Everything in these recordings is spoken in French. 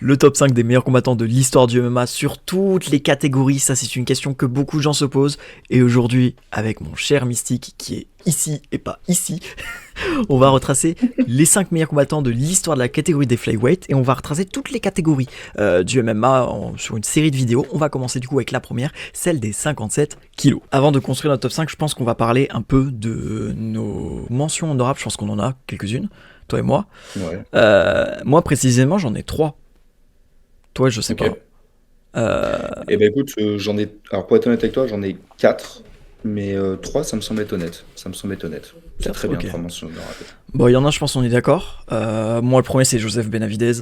le top 5 des meilleurs combattants de l'histoire du MMA sur toutes les catégories. Ça, c'est une question que beaucoup de gens se posent. Et aujourd'hui, avec mon cher Mystique qui est ici et pas ici, on va retracer les 5 meilleurs combattants de l'histoire de la catégorie des flyweight et on va retracer toutes les catégories du MMA sur une série de vidéos. On va commencer du coup avec la première, celle des 57 kilos. Avant de construire notre top 5, je pense qu'on va parler un peu de nos mentions honorables. Je pense qu'on en a quelques-unes, toi et moi. Ouais. Moi précisément, j'en ai 3. Toi, je sais Ok. pas. Eh ben écoute, j'en ai. Alors pour être honnête avec toi, j'en ai 4, mais 3, ça me semble être honnête. Ça me semble être honnête. C'est 4, très bien, ok. 3 mentions honorables. Bon, il y en a, je pense, on est d'accord. Moi, le premier, c'est Joseph Benavidez.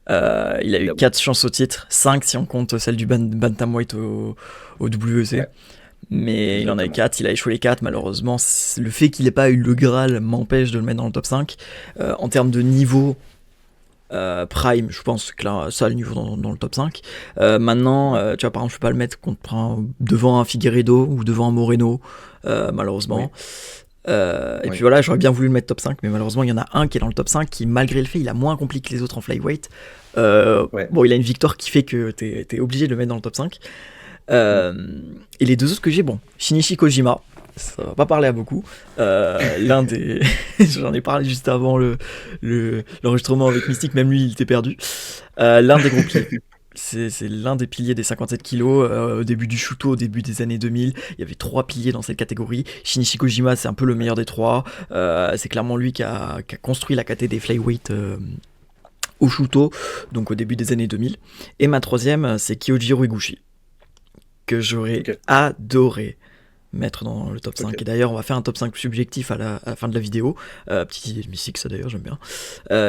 Il a eu Évidemment. 4 chances au titre, 5 si on compte celle du Bantamweight au WEC. Ouais, Mais il en a eu exactement. 4, il a échoué les 4. Malheureusement, le fait qu'il n'ait pas eu le Graal m'empêche de le mettre dans le top 5. En termes de niveau Prime, je pense que là, ça a le niveau dans le top 5. Maintenant, Ouais. tu vois, par exemple, je peux pas le mettre devant un Figueiredo ou devant un Moreno, malheureusement. Oui, Et puis oui. voilà, j'aurais bien voulu le mettre top 5, mais malheureusement, il y en a un qui est dans le top 5 qui, malgré le fait, il a moins accompli que les autres en flyweight. Ouais. Bon, il a une victoire qui fait que t'es obligé de le mettre dans le top 5. Mm. Euh, et les deux autres que j'ai, bon, Shinichi Kojima, ça va pas parler à beaucoup. L'un des. J'en ai parlé juste avant l'enregistrement avec Mystique, même lui il était perdu. L'un des gros piliers. C'est l'un des piliers des 57 kilos. Au début du Shuto, au début des années 2000, il y avait 3 piliers dans cette catégorie. Shinichi Kojima, c'est un peu le meilleur des 3. C'est clairement lui qui a construit la caté des flyweight au Shuto, donc au début des années 2000. Et ma troisième, c'est Kyojiro Higuchi, que j'aurais Ok. adoré mettre dans le top 5. Et Ok. d'ailleurs, on va faire un top 5 subjectif à la fin de la vidéo. Petite idée de Mystique, ça d'ailleurs, j'aime bien.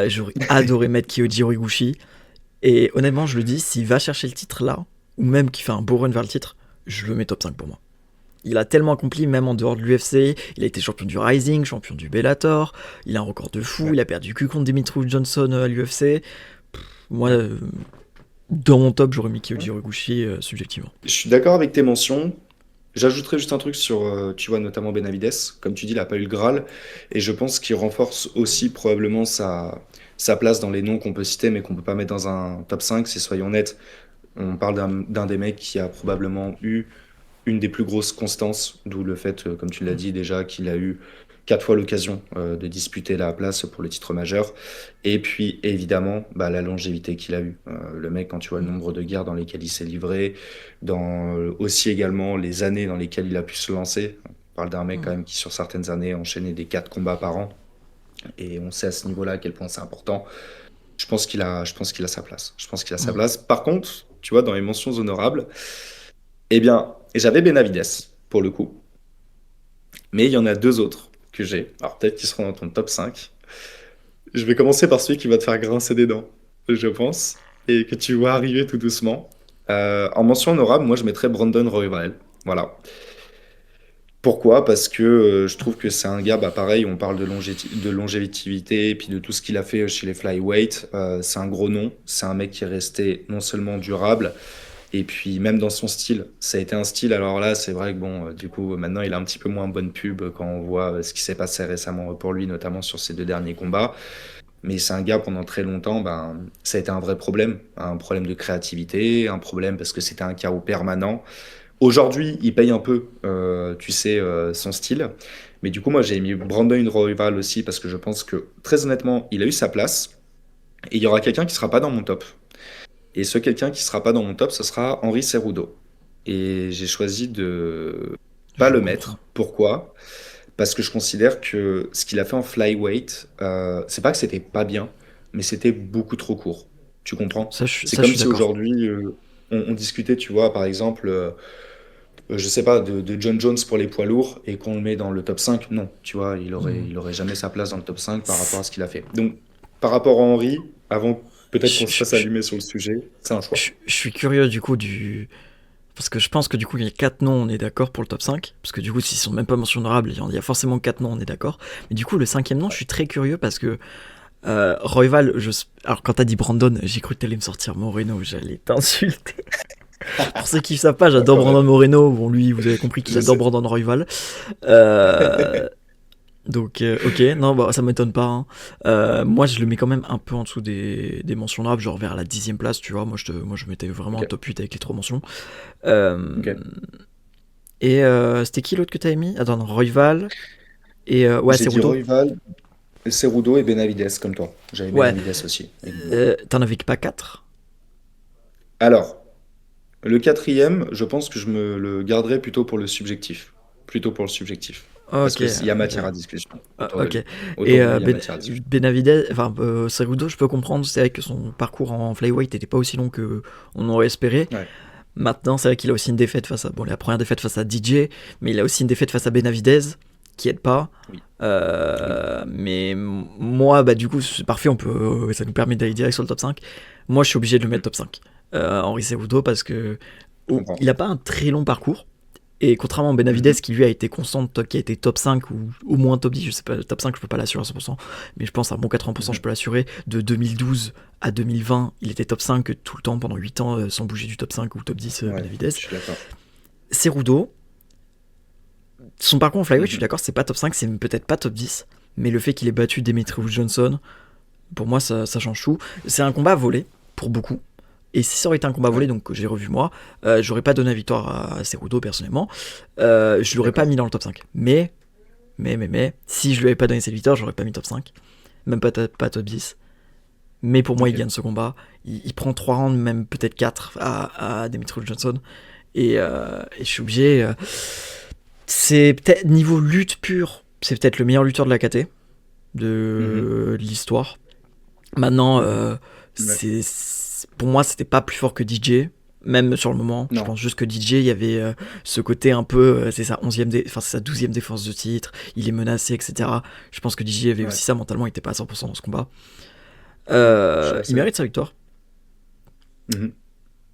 J'aurais adoré mettre Kyojiro Higuchi. Et honnêtement, je le dis, s'il va chercher le titre là, ou même qu'il fait un beau run vers le titre, je le mets top 5 pour moi. Il a tellement accompli, même en dehors de l'UFC. Il a été champion du Rising, champion du Bellator. Il a un record de fou. Ouais. Il a perdu que contre Dimitrius Johnson à l'UFC. Moi, dans mon top, j'aurais mis Ouais. Kyojiro Higuchi subjectivement. Je suis d'accord avec tes mentions. J'ajouterais juste un truc sur, tu vois, notamment Benavides. Comme tu dis, il n'a pas eu le Graal. Et je pense qu'il renforce aussi probablement sa place dans les noms qu'on peut citer, mais qu'on peut pas mettre dans un top 5. C'est, soyons honnêtes, on parle d'un des mecs qui a probablement eu une des plus grosses constances, d'où le fait, comme tu l'as dit déjà, qu'il a eu 4 fois l'occasion de disputer la place pour le titre majeur. Et puis, évidemment, bah, la longévité qu'il a eue. Le mec, quand tu vois le nombre de guerres dans lesquelles il s'est livré, dans aussi également les années dans lesquelles il a pu se lancer. On parle d'un mec quand même qui, sur certaines années, enchaînait des 4 combats par an. Et on sait à ce niveau-là à quel point c'est important. Je pense qu'il a sa place. Je pense qu'il a sa place. Par contre, tu vois, dans les mentions honorables, eh bien, j'avais Benavides, pour le coup. Mais il y en a 2 autres que j'ai. Alors peut-être qu'ils seront dans ton top 5. Je vais commencer par celui qui va te faire grincer des dents, je pense, et que tu vois arriver tout doucement. En mention honorable, moi je mettrais Brandon Royval. Voilà. Pourquoi? Parce que je trouve que c'est un gars, bah pareil, on parle de longévité et puis de tout ce qu'il a fait chez les flyweight. C'est un gros nom. C'est un mec qui est resté non seulement durable, et puis même dans son style, ça a été un style. Alors là, c'est vrai que bon, du coup, maintenant il a un petit peu moins bonne pub quand on voit ce qui s'est passé récemment pour lui, notamment sur ses 2 derniers combats. Mais c'est un gars pendant très longtemps, ben, ça a été un problème de créativité, un problème parce que c'était un chaos permanent. Aujourd'hui, il paye un peu, tu sais, son style. Mais du coup, moi, j'ai mis Brandon Royval aussi parce que je pense que, très honnêtement, il a eu sa place. Et il y aura quelqu'un qui sera pas dans mon top. Et ce quelqu'un qui sera pas dans mon top, ce sera Henri Cerudo. Et j'ai choisi de pas Je le comprends. mettre. Pourquoi? Parce que je considère que ce qu'il a fait en flyweight, c'est pas que c'était pas bien, mais c'était beaucoup trop court. Tu comprends? C'est Ça, je comme suis si d'accord. aujourd'hui on discutait, tu vois, par exemple, je sais pas, de John Jones pour les poids lourds et qu'on le met dans le top 5. Non, tu vois, il aurait jamais sa place dans le top 5 par rapport à ce qu'il a fait. Donc, par rapport à Henry, avant peut-être qu'on Je, se je- fasse je- allumer sur le sujet, c'est un choix. je suis curieux du coup du. Parce que je pense que du coup, il y a 4 noms, on est d'accord pour le top 5. Parce que du coup, s'ils sont même pas mentionnables, il y a forcément 4 noms, on est d'accord. Mais du coup, le cinquième nom, je suis très curieux parce que Royval, alors quand t'as dit Brandon, j'ai cru que t'allais me sortir Moreno, j'allais t'insulter. Pour ceux qui ne savent pas, Ouais, j'adore quand même. Brandon Moreno. Bon, lui, vous avez compris qu'il Je adore sais. Brandon Royval. Euh, Donc, ok, non, bah, ça m'étonne pas, hein. Moi, je le mets quand même un peu en dessous des mentions honorables, genre vers la 10e place, tu vois. Moi, je mettais vraiment Ok, un top 8 avec les 3 mentions. Euh, ok. et c'était qui l'autre que t'avais mis? Attends, non, Royval. Et ouais, J'ai c'est dit Rudo. Royval, Cerudo et Benavides, comme toi. J'avais Ouais, Benavides aussi, évidemment. t'en avais pas 4? Alors, le quatrième, je pense que je me le garderai plutôt pour le subjectif. Plutôt pour le subjectif. Parce Ok, que s'il y a ok. matière à discussion. Ok. Autant Et pour lui, il y a matière à discussion. Benavidez, enfin, Cerudo, je peux comprendre, c'est vrai que son parcours en flyweight n'était pas aussi long que on aurait espéré. Ouais, Maintenant, c'est vrai qu'il a aussi une défaite face à. Bon, la première défaite face à DJ, mais il a aussi une défaite face à Benavidez, qui aide pas. oui, oui, Mais moi, bah, du coup, c'est parfait, ça nous permet d'aller direct sur le top 5. Moi, je suis obligé de le mettre mhm, top 5. Henri Cerudo, parce que je comprends. il a pas un très long parcours. Et contrairement à Benavidez, Mhm, qui lui a été constant, qui a été top 5 ou au moins top 10, je sais pas, top 5 je peux pas l'assurer à 100%, mais je pense à bon 80% je mhm. peux l'assurer. De 2012 à 2020, il était top 5 tout le temps pendant 8 ans sans bouger du top 5 ou top 10 Ouais, Benavidez. je suis d'accord. Cerudo, son parcours en flyweight, je suis Mhm, d'accord, c'est pas top 5, c'est peut-être pas top 10, mais le fait qu'il ait battu Demetrius Johnson, pour moi ça change tout. C'est un combat volé pour beaucoup. Et si ça aurait été un combat volé, ouais, donc que j'ai revu moi, j'aurais pas donné la victoire à Cerudo personnellement. Je l'aurais pas d'accord. mis dans le top 5. Mais, si je lui avais pas donné cette victoire, j'aurais pas mis top 5. Même pas top 10. Mais pour moi, il Ok. gagne ce combat. Il prend 3 rounds, même peut-être 4 à Demetrius Johnson. Et je suis obligé. C'est peut-être niveau lutte pure, c'est peut-être le meilleur lutteur de la KT Mhm, de l'histoire. Maintenant, mhm. Ouais. pour moi, c'était pas plus fort que DJ. Même sur le moment, je Non, pense juste que DJ, il y avait ce côté un peu, c'est sa 12e défense de titre, il est menacé, etc. Je pense que DJ avait ouais, aussi ça mentalement, il était pas à 100% dans ce combat. ouais, je suis Il assez mérite d'accord. sa victoire, Mhm.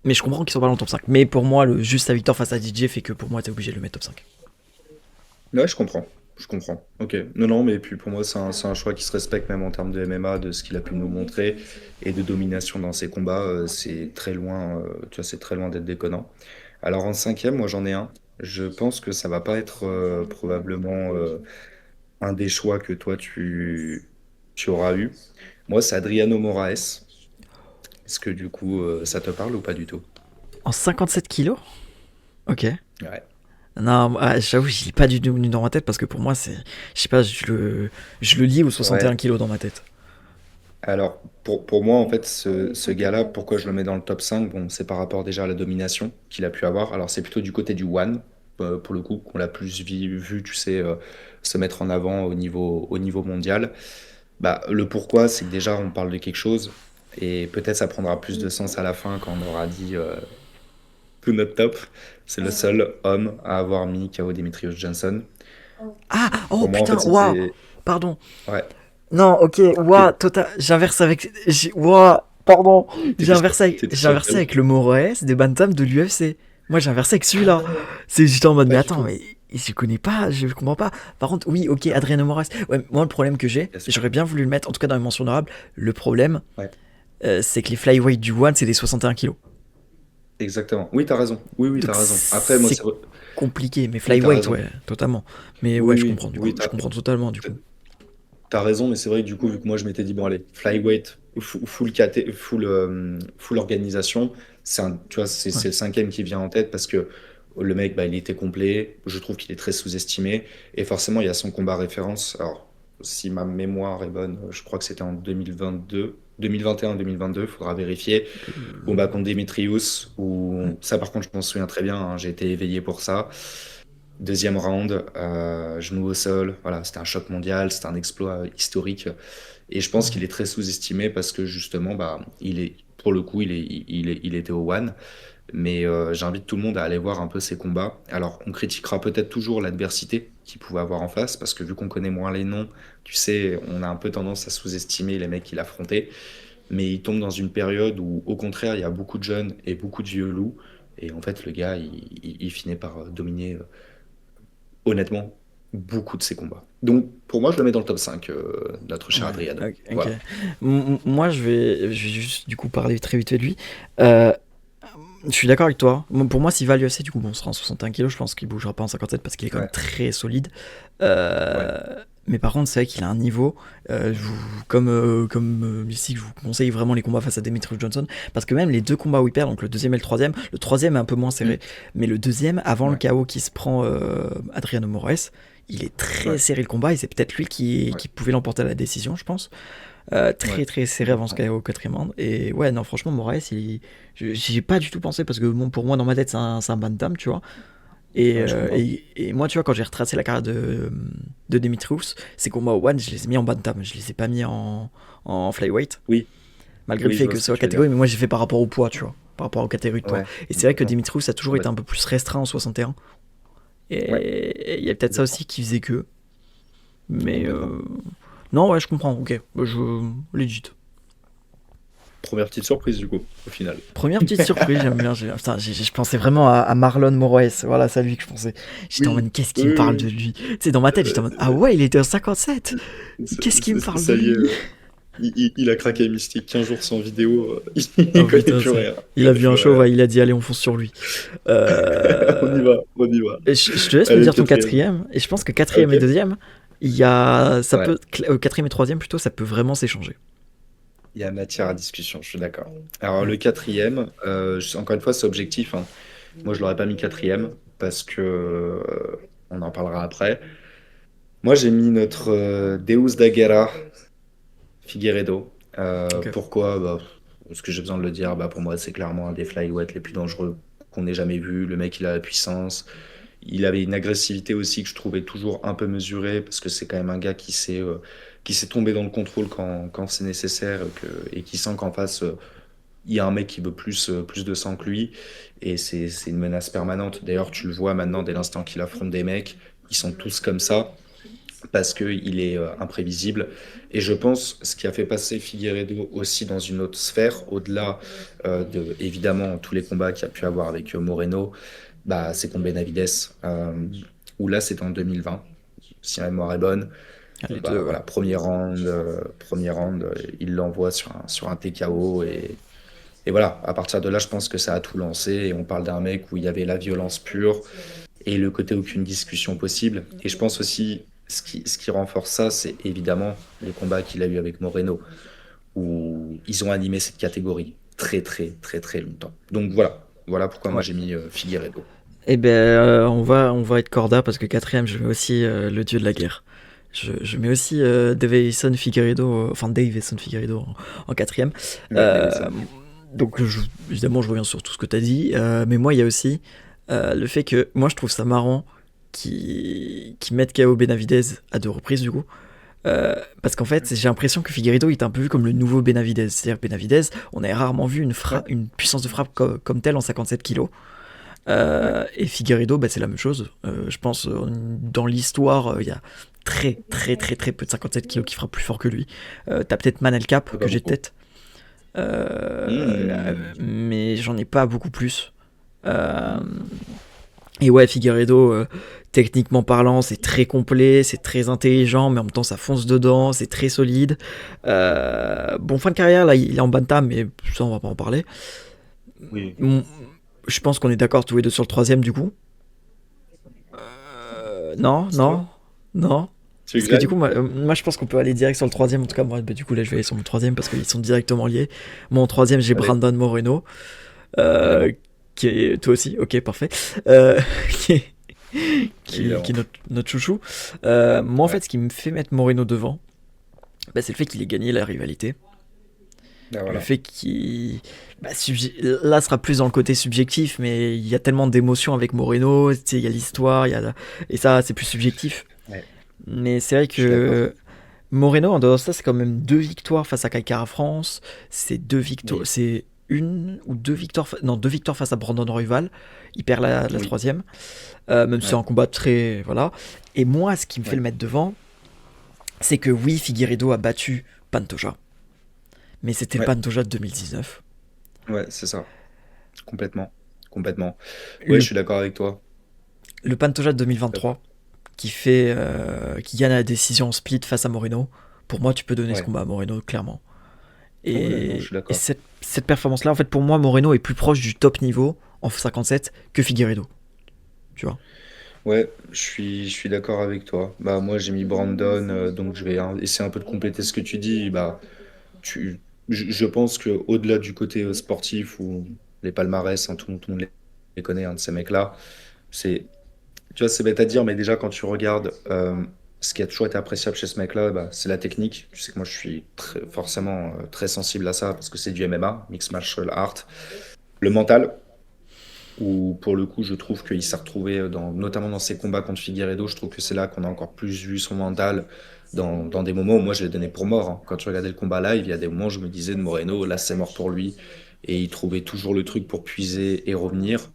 mais je comprends qu'il soit pas dans le top 5. Mais pour moi, juste sa victoire face à DJ fait que pour moi, t'es obligé de le mettre top 5. Ouais, je comprends. Je comprends. Ok. Non, non, mais puis pour moi, c'est un choix qui se respecte même en termes de MMA, de ce qu'il a pu nous montrer et de domination dans ses combats. C'est très loin, tu vois, c'est très loin d'être déconnant. Alors en cinquième, moi j'en ai un. Je pense que ça va pas être probablement un des choix que toi tu auras eu. Moi, c'est Adriano Moraes. Est-ce que du coup, ça te parle ou pas du tout? En 57 kilos. Ok. Ouais. Non, j'avoue, je l'ai pas du tout dans ma tête parce que pour moi, c'est. Je sais pas, je le lis aux 61 Ouais. kilos dans ma tête. Alors, pour moi, en fait, ce gars-là, pourquoi je le mets dans le top 5? Bon, c'est par rapport déjà à la domination qu'il a pu avoir. Alors, c'est plutôt du côté du One, pour le coup, qu'on l'a plus vu, tu sais, se mettre en avant au niveau mondial. Bah, le pourquoi, c'est que déjà, on parle de quelque chose, et peut-être ça prendra plus de sens à la fin quand on aura dit tout notre top. C'est le seul homme à avoir mis KO Demetrius Johnson. Ah, oh Pour moi, en fait, putain, waouh, c'était. pardon. Ouais. Non, ok, T'es- waouh, total, j'inverse avec. Waouh, pardon, T'étais sur, t'étais j'ai sur inversé lequel? avec le Moraes des Bantam de l'UFC. Moi, j'ai inversé avec celui-là. J'étais en mode, mais Pas du attends, tout. mais je connais pas, je comprends pas. Par contre, oui, ok, Alors, Adriano Moraes. Ouais, moi, le problème que j'ai, bien sûr. j'aurais bien voulu le mettre, en tout cas dans les mentions honorables. Le problème, Ouais. c'est que les flyweight du One, c'est des 61 kilos. Exactement. Oui, t'as raison. Oui, oui, Donc, t'as raison. Après, moi, c'est compliqué, mais oui, t'as flyweight, raison. ouais, totalement. Mais ouais, Oui, je oui, comprends, du coup, oui, je comprends totalement, du coup. t'as raison, mais c'est vrai que du coup, vu que moi, je m'étais dit, bon, allez, flyweight, full, KT, full organisation, tu vois, c'est Ouais. c'est le cinquième qui vient en tête parce que le mec, bah, il était complet. Je trouve qu'il est très sous-estimé. Et forcément, il y a son combat référence. Alors, si ma mémoire est bonne, je crois que c'était en 2022. 2021-2022, il faudra vérifier. Combat contre Demetrius, Hmm. où ça par contre je m'en souviens très bien, hein, j'ai été éveillé pour ça. Deuxième round, genou au sol, voilà, c'était un choc mondial, c'était un exploit historique. Et je pense qu'il est très sous-estimé parce que justement, bah, pour le coup, il était au One. Mais j'invite tout le monde à aller voir un peu ses combats. Alors, on critiquera peut-être toujours l'adversité qu'il pouvait avoir en face, parce que vu qu'on connaît moins les noms, tu sais, on a un peu tendance à sous-estimer les mecs qu'il affrontait. Mais il tombe dans une période où, au contraire, il y a beaucoup de jeunes et beaucoup de vieux loups. Et en fait, le gars, il finit par dominer, honnêtement, beaucoup de ses combats. Donc, pour moi, je le mets dans le top 5, notre cher Ouais, Adriano. ok. Ok. Voilà. Moi, je vais juste du coup parler très vite fait de lui. Euh, je suis d'accord avec toi. Bon, pour moi, s'il va à l'UFC, du coup, bon, on sera en 61 kilos. Je pense qu'il bougera pas en 57 parce qu'il est quand même Ouais, très solide. Euh, ouais. Mais par contre, c'est vrai qu'il a un niveau. Comme Mystique, je vous conseille vraiment les combats face à Demetrius Johnson. Parce que même les deux combats où il perd, donc le deuxième et le troisième est un peu moins serré. Mais le deuxième, avant le Ouais, KO qui se prend Adriano Moraes, il est très ouais, serré le combat. Et c'est peut-être lui ouais, qui pouvait l'emporter à la décision, je pense. ouais, Très très serré avant ce complètement. KO au quatrième round. Et ouais, non, franchement, Moraes, j'y ai pas du tout pensé. Parce que bon, pour moi, dans ma tête, c'est un bantam, tu vois. Ouais, je comprends. Et moi, tu vois, quand j'ai retracé la carrière de Dimitrius, ces combats au One, je les ai mis en bantam, je les ai pas mis en flyweight, Oui, malgré le oui, je fait vois que ce ce que soit tu veux dire. catégorie, mais moi j'ai fait par rapport au poids, tu vois, par rapport aux catégories de poids. Ouais, Et c'est vrai que complètement. Dimitrius a toujours été un Complètement. peu plus restreint en 61, Ouais, et il y a peut-être ça complètement. aussi qui faisait que. Mais Complètement. non, ouais, je comprends, ok, legit. Première petite surprise, du coup, au final. Première petite surprise, j'aime bien. Putain, je pensais vraiment à Marlon Moraes. Voilà, c'est à lui que je pensais. J'étais en Oui, mode, qu'est-ce oui, qu'il me parle de oui, lui? Tu sais, dans ma tête, j'étais en mode, ah ouais, il était en 57. oui. Qu'est-ce qu'il me parle de Ça y est, lui? il a craqué Mystique. 15 jours sans vidéo, Oh il connaît putain, plus rien. Il il a connaît vu un plus chauve, rien. ouais, il a dit, allez, on fonce sur lui. On y Euh, va, on y va. et je te laisse me Allez, le dire ton quatrième. quatrième. Et je pense que quatrième Ok. et deuxième, ça Ouais, peut, quatrième et troisième plutôt, ça peut vraiment s'échanger. il y a matière à discussion, je suis d'accord. Alors, le quatrième, encore une fois, c'est objectif, hein. Moi, je l'aurais pas mis quatrième parce que on en parlera après. Moi, j'ai mis notre Deus da Guerra, Figueiredo. Ok. Pourquoi? Bah, parce que j'ai besoin de le dire. Bah, pour moi, c'est clairement un des flyweight les plus dangereux qu'on ait jamais vu. Le mec, il a la puissance. Il avait une agressivité aussi que je trouvais toujours un peu mesurée parce que c'est quand même un gars qui sait tomber dans le contrôle quand c'est nécessaire et qui sent qu'en face, il y a un mec qui veut plus de sang que lui. Et c'est une menace permanente. D'ailleurs, tu le vois maintenant dès l'instant qu'il affronte des mecs. Ils sont tous comme ça parce qu'il est imprévisible. Et je pense ce qui a fait passer Figueiredo aussi dans une autre sphère, au-delà de évidemment tous les combats qu'il a pu avoir avec Moreno, bah, c'est contre Benavides, où là c'était en 2020, si ma mémoire est bonne. Ah, Bon, les deux, bah, ouais. voilà, premier round il l'envoie sur un TKO et voilà, à partir de là, je pense que ça a tout lancé et on parle d'un mec où il y avait la violence pure, et le côté aucune discussion possible. Et je pense aussi, ce qui renforce ça, c'est évidemment les combats qu'il a eu avec Moreno, où ils ont animé cette catégorie très très très très longtemps. Donc voilà pourquoi moi Ouais. j'ai mis Figueiredo. Eh ben, on va être corda parce que quatrième, je mets aussi le dieu de la guerre. Je mets aussi Davison Figueiredo en quatrième. Ouais, Euh, Davison. donc, évidemment, je reviens sur tout ce que tu as dit. Mais moi, il y a aussi le fait que moi, je trouve ça marrant qui mettent KO Benavidez à deux reprises, du coup. Parce qu'en fait, j'ai l'impression que Figueiredo est un peu vu comme le nouveau Benavidez. C'est-à-dire que Benavidez, on a rarement vu Ouais, une puissance de frappe comme telle en 57 kilos. ouais. Et Figueiredo, bah, c'est la même chose. Je pense dans l'histoire, il y a très peu de 57 kilos qui frappent plus fort que lui. T'as peut-être Manel Cap Pas que j'ai de beaucoup. tête, Hmm. mais j'en ai pas beaucoup plus. Euh, et ouais, Figueiredo, techniquement parlant, c'est très complet, c'est très intelligent, mais en même temps ça fonce dedans, c'est très solide. Bon, fin de carrière, là, il est en bantam, mais ça on va pas en parler. Oui. Bon, je pense qu'on est d'accord tous les deux sur le troisième du coup. Non, C'est toi? non, non. Tu veux Parce que que du j'aille? coup, moi je pense qu'on peut aller direct sur le troisième. En tout cas, moi, bah, du coup, là, je vais aller sur mon troisième parce qu'ils sont directement liés. Moi, en troisième, j'ai Allez, Brandon Moreno, euh, évidemment. qui est toi aussi, ok, parfait, euh, qui est, qui est Évidemment. notre chouchou. Moi, en Ouais. fait, ce qui me fait mettre Moreno devant, bah, c'est le fait qu'il ait gagné la rivalité. Ben Le voilà. fait qu'il. Bah, là, ce sera plus dans le côté subjectif, mais il y a tellement d'émotions avec Moreno, tu sais, il y a l'histoire, et ça, c'est plus subjectif. Ouais, Mais c'est vrai je suis d'accord. que Moreno, en dehors de ça, c'est quand même deux victoires face à Kaikara France. C'est deux victoires. Oui, C'est une ou deux victoires. Non, deux victoires face à Brandon Royval. Il perd la oui, troisième. Même si c'est ouais, un combat très. Voilà. Et moi, ce qui me fait ouais, le mettre devant, c'est que oui, Figueiredo a battu Pantoja. Mais c'était le ouais, Pantoja de 2019. ouais, c'est ça. Complètement. Complètement. Ouais, je Le, suis d'accord avec toi. le Pantoja de Je suis d'accord. 2023, qui gagne la décision en split face à Moreno, pour moi, tu peux donner ce Ouais. combat à Moreno, clairement. Ouais, non, je Et, suis et d'accord. cette performance-là, en fait, pour moi, Moreno est plus proche du top niveau en 57 que Figueiredo. Tu vois. Ouais, je suis d'accord avec toi. Bah, moi, j'ai mis Brandon, donc je vais essayer un peu de compléter ce que tu dis. Bah, je pense que au-delà du côté sportif ou les palmarès, hein, tout le monde les connaît, hein, de ces mecs-là, c'est, tu vois, c'est bête à dire, mais déjà quand tu regardes ce qui a toujours été appréciable chez ce mec-là, bah, c'est la technique. Tu sais que moi, je suis forcément très sensible à ça parce que c'est du MMA, Mixed Martial Art. Le mental, où pour le coup, je trouve qu'il s'est retrouvé, notamment dans ses combats contre Figueiredo, je trouve que c'est là qu'on a encore plus vu son mental dans des moments où moi je l'ai donné pour mort, hein. Quand tu regardais le combat live, il y a des moments où je me disais de Moreno, là c'est mort pour lui. Et il trouvait toujours le truc pour puiser et revenir.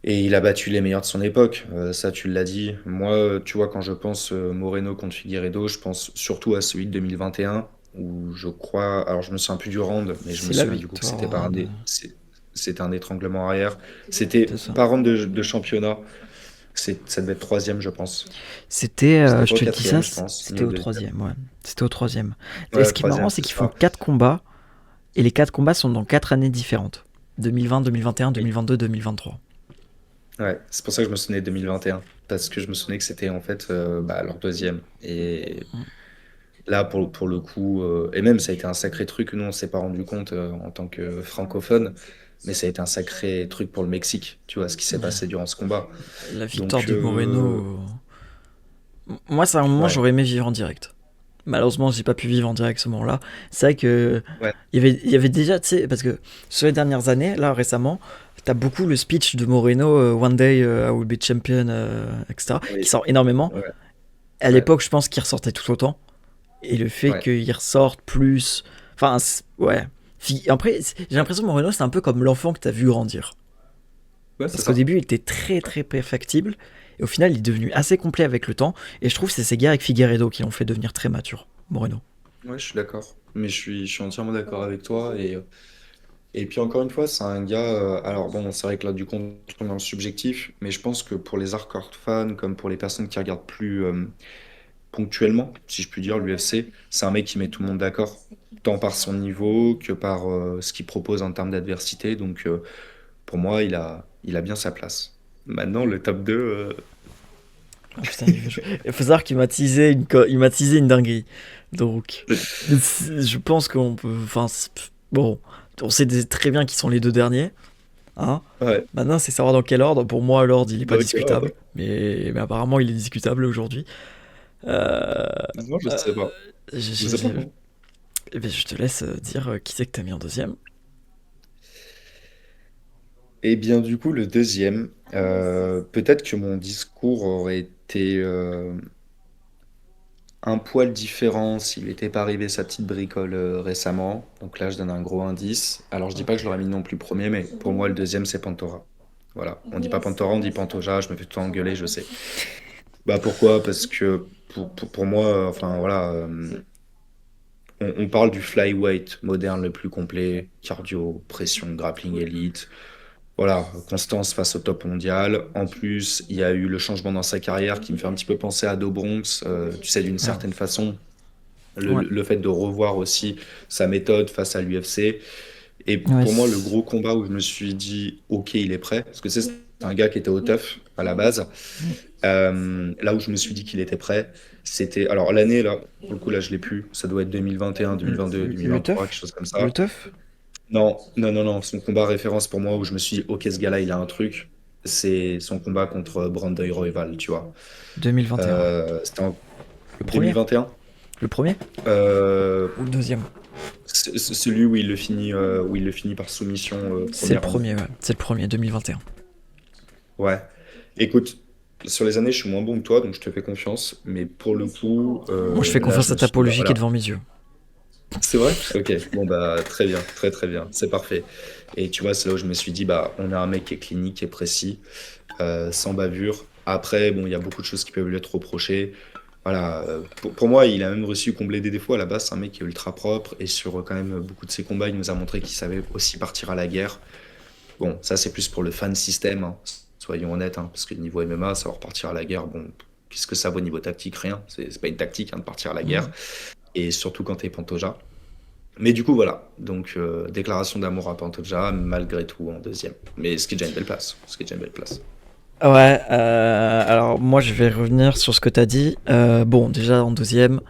Et il a battu les meilleurs de son époque, ça tu l'as dit. Moi, tu vois, quand je pense Moreno contre Figueiredo, je pense surtout à celui de 2021, où je crois, alors je me souviens plus du round, mais je me C'est la souviens du coup que c'était victoire c'était un étranglement arrière. C'était de ça. pas round de championnat, ça devait être troisième, je pense. C'était, C'était je pas au te le dis ça, quatrième, je pense, ni c'était au au deuxième. troisième, ouais. C'était au troisième. Et Ouais, ce qui est marrant, troisième, c'est c'est qu'ils font ça. 4 combats, et les 4 combats sont dans 4 années différentes. 2020, 2021, Oui. 2022, 2023. Ouais, c'est pour ça que je me souvenais de 2021, parce que je me souvenais que c'était en fait bah, leur deuxième. Et là, pour le coup, et même ça a été un sacré truc, nous on s'est pas rendu compte en tant que francophone, mais ça a été un sacré truc pour le Mexique, tu vois, ce qui s'est Ouais. passé durant ce combat. La victoire Donc, de Moreno. Moi, c'est un moment, ouais, j'aurais aimé vivre en direct. Malheureusement, j'ai pas pu vivre en direct ce moment-là. C'est vrai que ouais, il y avait déjà, tu sais, parce que sur les dernières années, là récemment, t'as beaucoup le speech de Moreno, One Day I will be champion, etc., qui oui, sort énormément. ouais, À ouais, l'époque, je pense qu'il ressortait tout autant. Et le fait ouais, qu'il ressorte plus. Enfin, ouais. Après, j'ai l'impression que Moreno, c'est un peu comme l'enfant que t'as vu grandir. ouais, c'est Parce qu'au ça. début, il était très très perfectible. Et au final, il est devenu assez complet avec le temps. Et je trouve que c'est ces gars avec Figueiredo qui l'ont fait devenir très mature, Moreno. Ouais, je suis d'accord. Mais je suis entièrement d'accord avec toi. Et puis encore une fois, c'est un gars. Alors bon, c'est vrai que là, du coup, on est dans le subjectif, mais je pense que pour les hardcore fans, comme pour les personnes qui regardent plus ponctuellement, si je puis dire, l'UFC, c'est un mec qui met tout le monde d'accord, tant par son niveau que par ce qu'il propose en termes d'adversité. Donc pour moi, il a bien sa place. Maintenant, le top 2, Ah putain, il faut savoir qu'il m'a teasé il m'a teasé une dinguerie. Donc, je pense qu'on peut. Enfin, bon, on sait très bien qui sont les deux derniers. Hein. ouais, Maintenant, c'est savoir dans quel ordre. Pour moi, l'ordre, il est pas d'accord. discutable. Mais apparemment, il est discutable aujourd'hui. Euh, Non, je euh, sais pas. je, Je je- sais pas. je- eh ben, je te laisse dire qui c'est que t'as mis en deuxième. Et bien du coup, le deuxième, peut-être que mon discours aurait été un poil différent s'il n'était pas arrivé sa petite bricole récemment. Donc là, je donne un gros indice. Alors, je dis pas que je l'aurais mis non plus premier, mais pour moi, le deuxième, c'est Pantora. Voilà, on dit pas Pantora, on dit Pantoja, je me fais tout le temps engueuler, je sais. Bah pourquoi? Parce que pour moi, enfin voilà, on parle du flyweight moderne le plus complet, cardio, pression, grappling élite. Voilà, constance face au top mondial. En plus, il y a eu le changement dans sa carrière qui me fait un petit peu penser à Do Bronx, tu sais, d'une Ah, certaine façon. ouais. Le fait de revoir aussi sa méthode face à l'UFC. Et Ouais, pour moi, le gros combat où je me suis dit, OK, il est prêt, parce que c'est un gars qui était au tough à la base. Là où je me suis dit qu'il était prêt, c'était. Alors, l'année, là, pour le coup, là, je l'ai plus. Ça doit être 2021, 2022, le 2023, quelque teuf. chose comme Le ça. teuf. Non, non, non, non. Son combat référence pour moi où je me suis dit, OK, ce gars-là, il a un truc. C'est son combat contre Brandon Royval, tu vois. 2021, ouais. C'était en Le premier. 2021. Le premier Euh, ou le deuxième. c'est celui où il le finit par soumission C'est premier le round. premier, ouais. C'est le premier, 2021. Ouais. Écoute, sur les années, je suis moins bon que toi, donc je te fais confiance. Mais pour le coup, Moi, je fais là, confiance je à me ta suis dit, bah apologie qui est voilà. devant mes yeux. C'est vrai? Ok. Bon, bah, très bien, très très bien. C'est parfait. Et tu vois, c'est là où je me suis dit, bah, on a un mec qui est clinique, qui est précis, sans bavure. Après, bon, il y a beaucoup de choses qui peuvent lui être reprochées. Voilà, pour moi, il a même reçu combler des défauts. À la base, c'est un mec qui est ultra propre et sur quand même beaucoup de ses combats, il nous a montré qu'il savait aussi partir à la guerre. Bon, ça, c'est plus pour le fan system, hein, soyons honnêtes, hein, parce que niveau MMA, savoir partir à la guerre, bon, qu'est-ce que ça vaut niveau tactique? Rien. C'est pas une tactique, hein, de partir à la guerre. Mm. Et surtout quand t'es Pantoja. Mais du coup, voilà. Donc, déclaration d'amour à Pantoja, malgré tout, en deuxième. Mais ce qui est déjà une belle place. Ce qui est déjà une belle place. Ouais, alors moi je vais revenir sur ce que t'as dit. Bon, déjà en deuxième,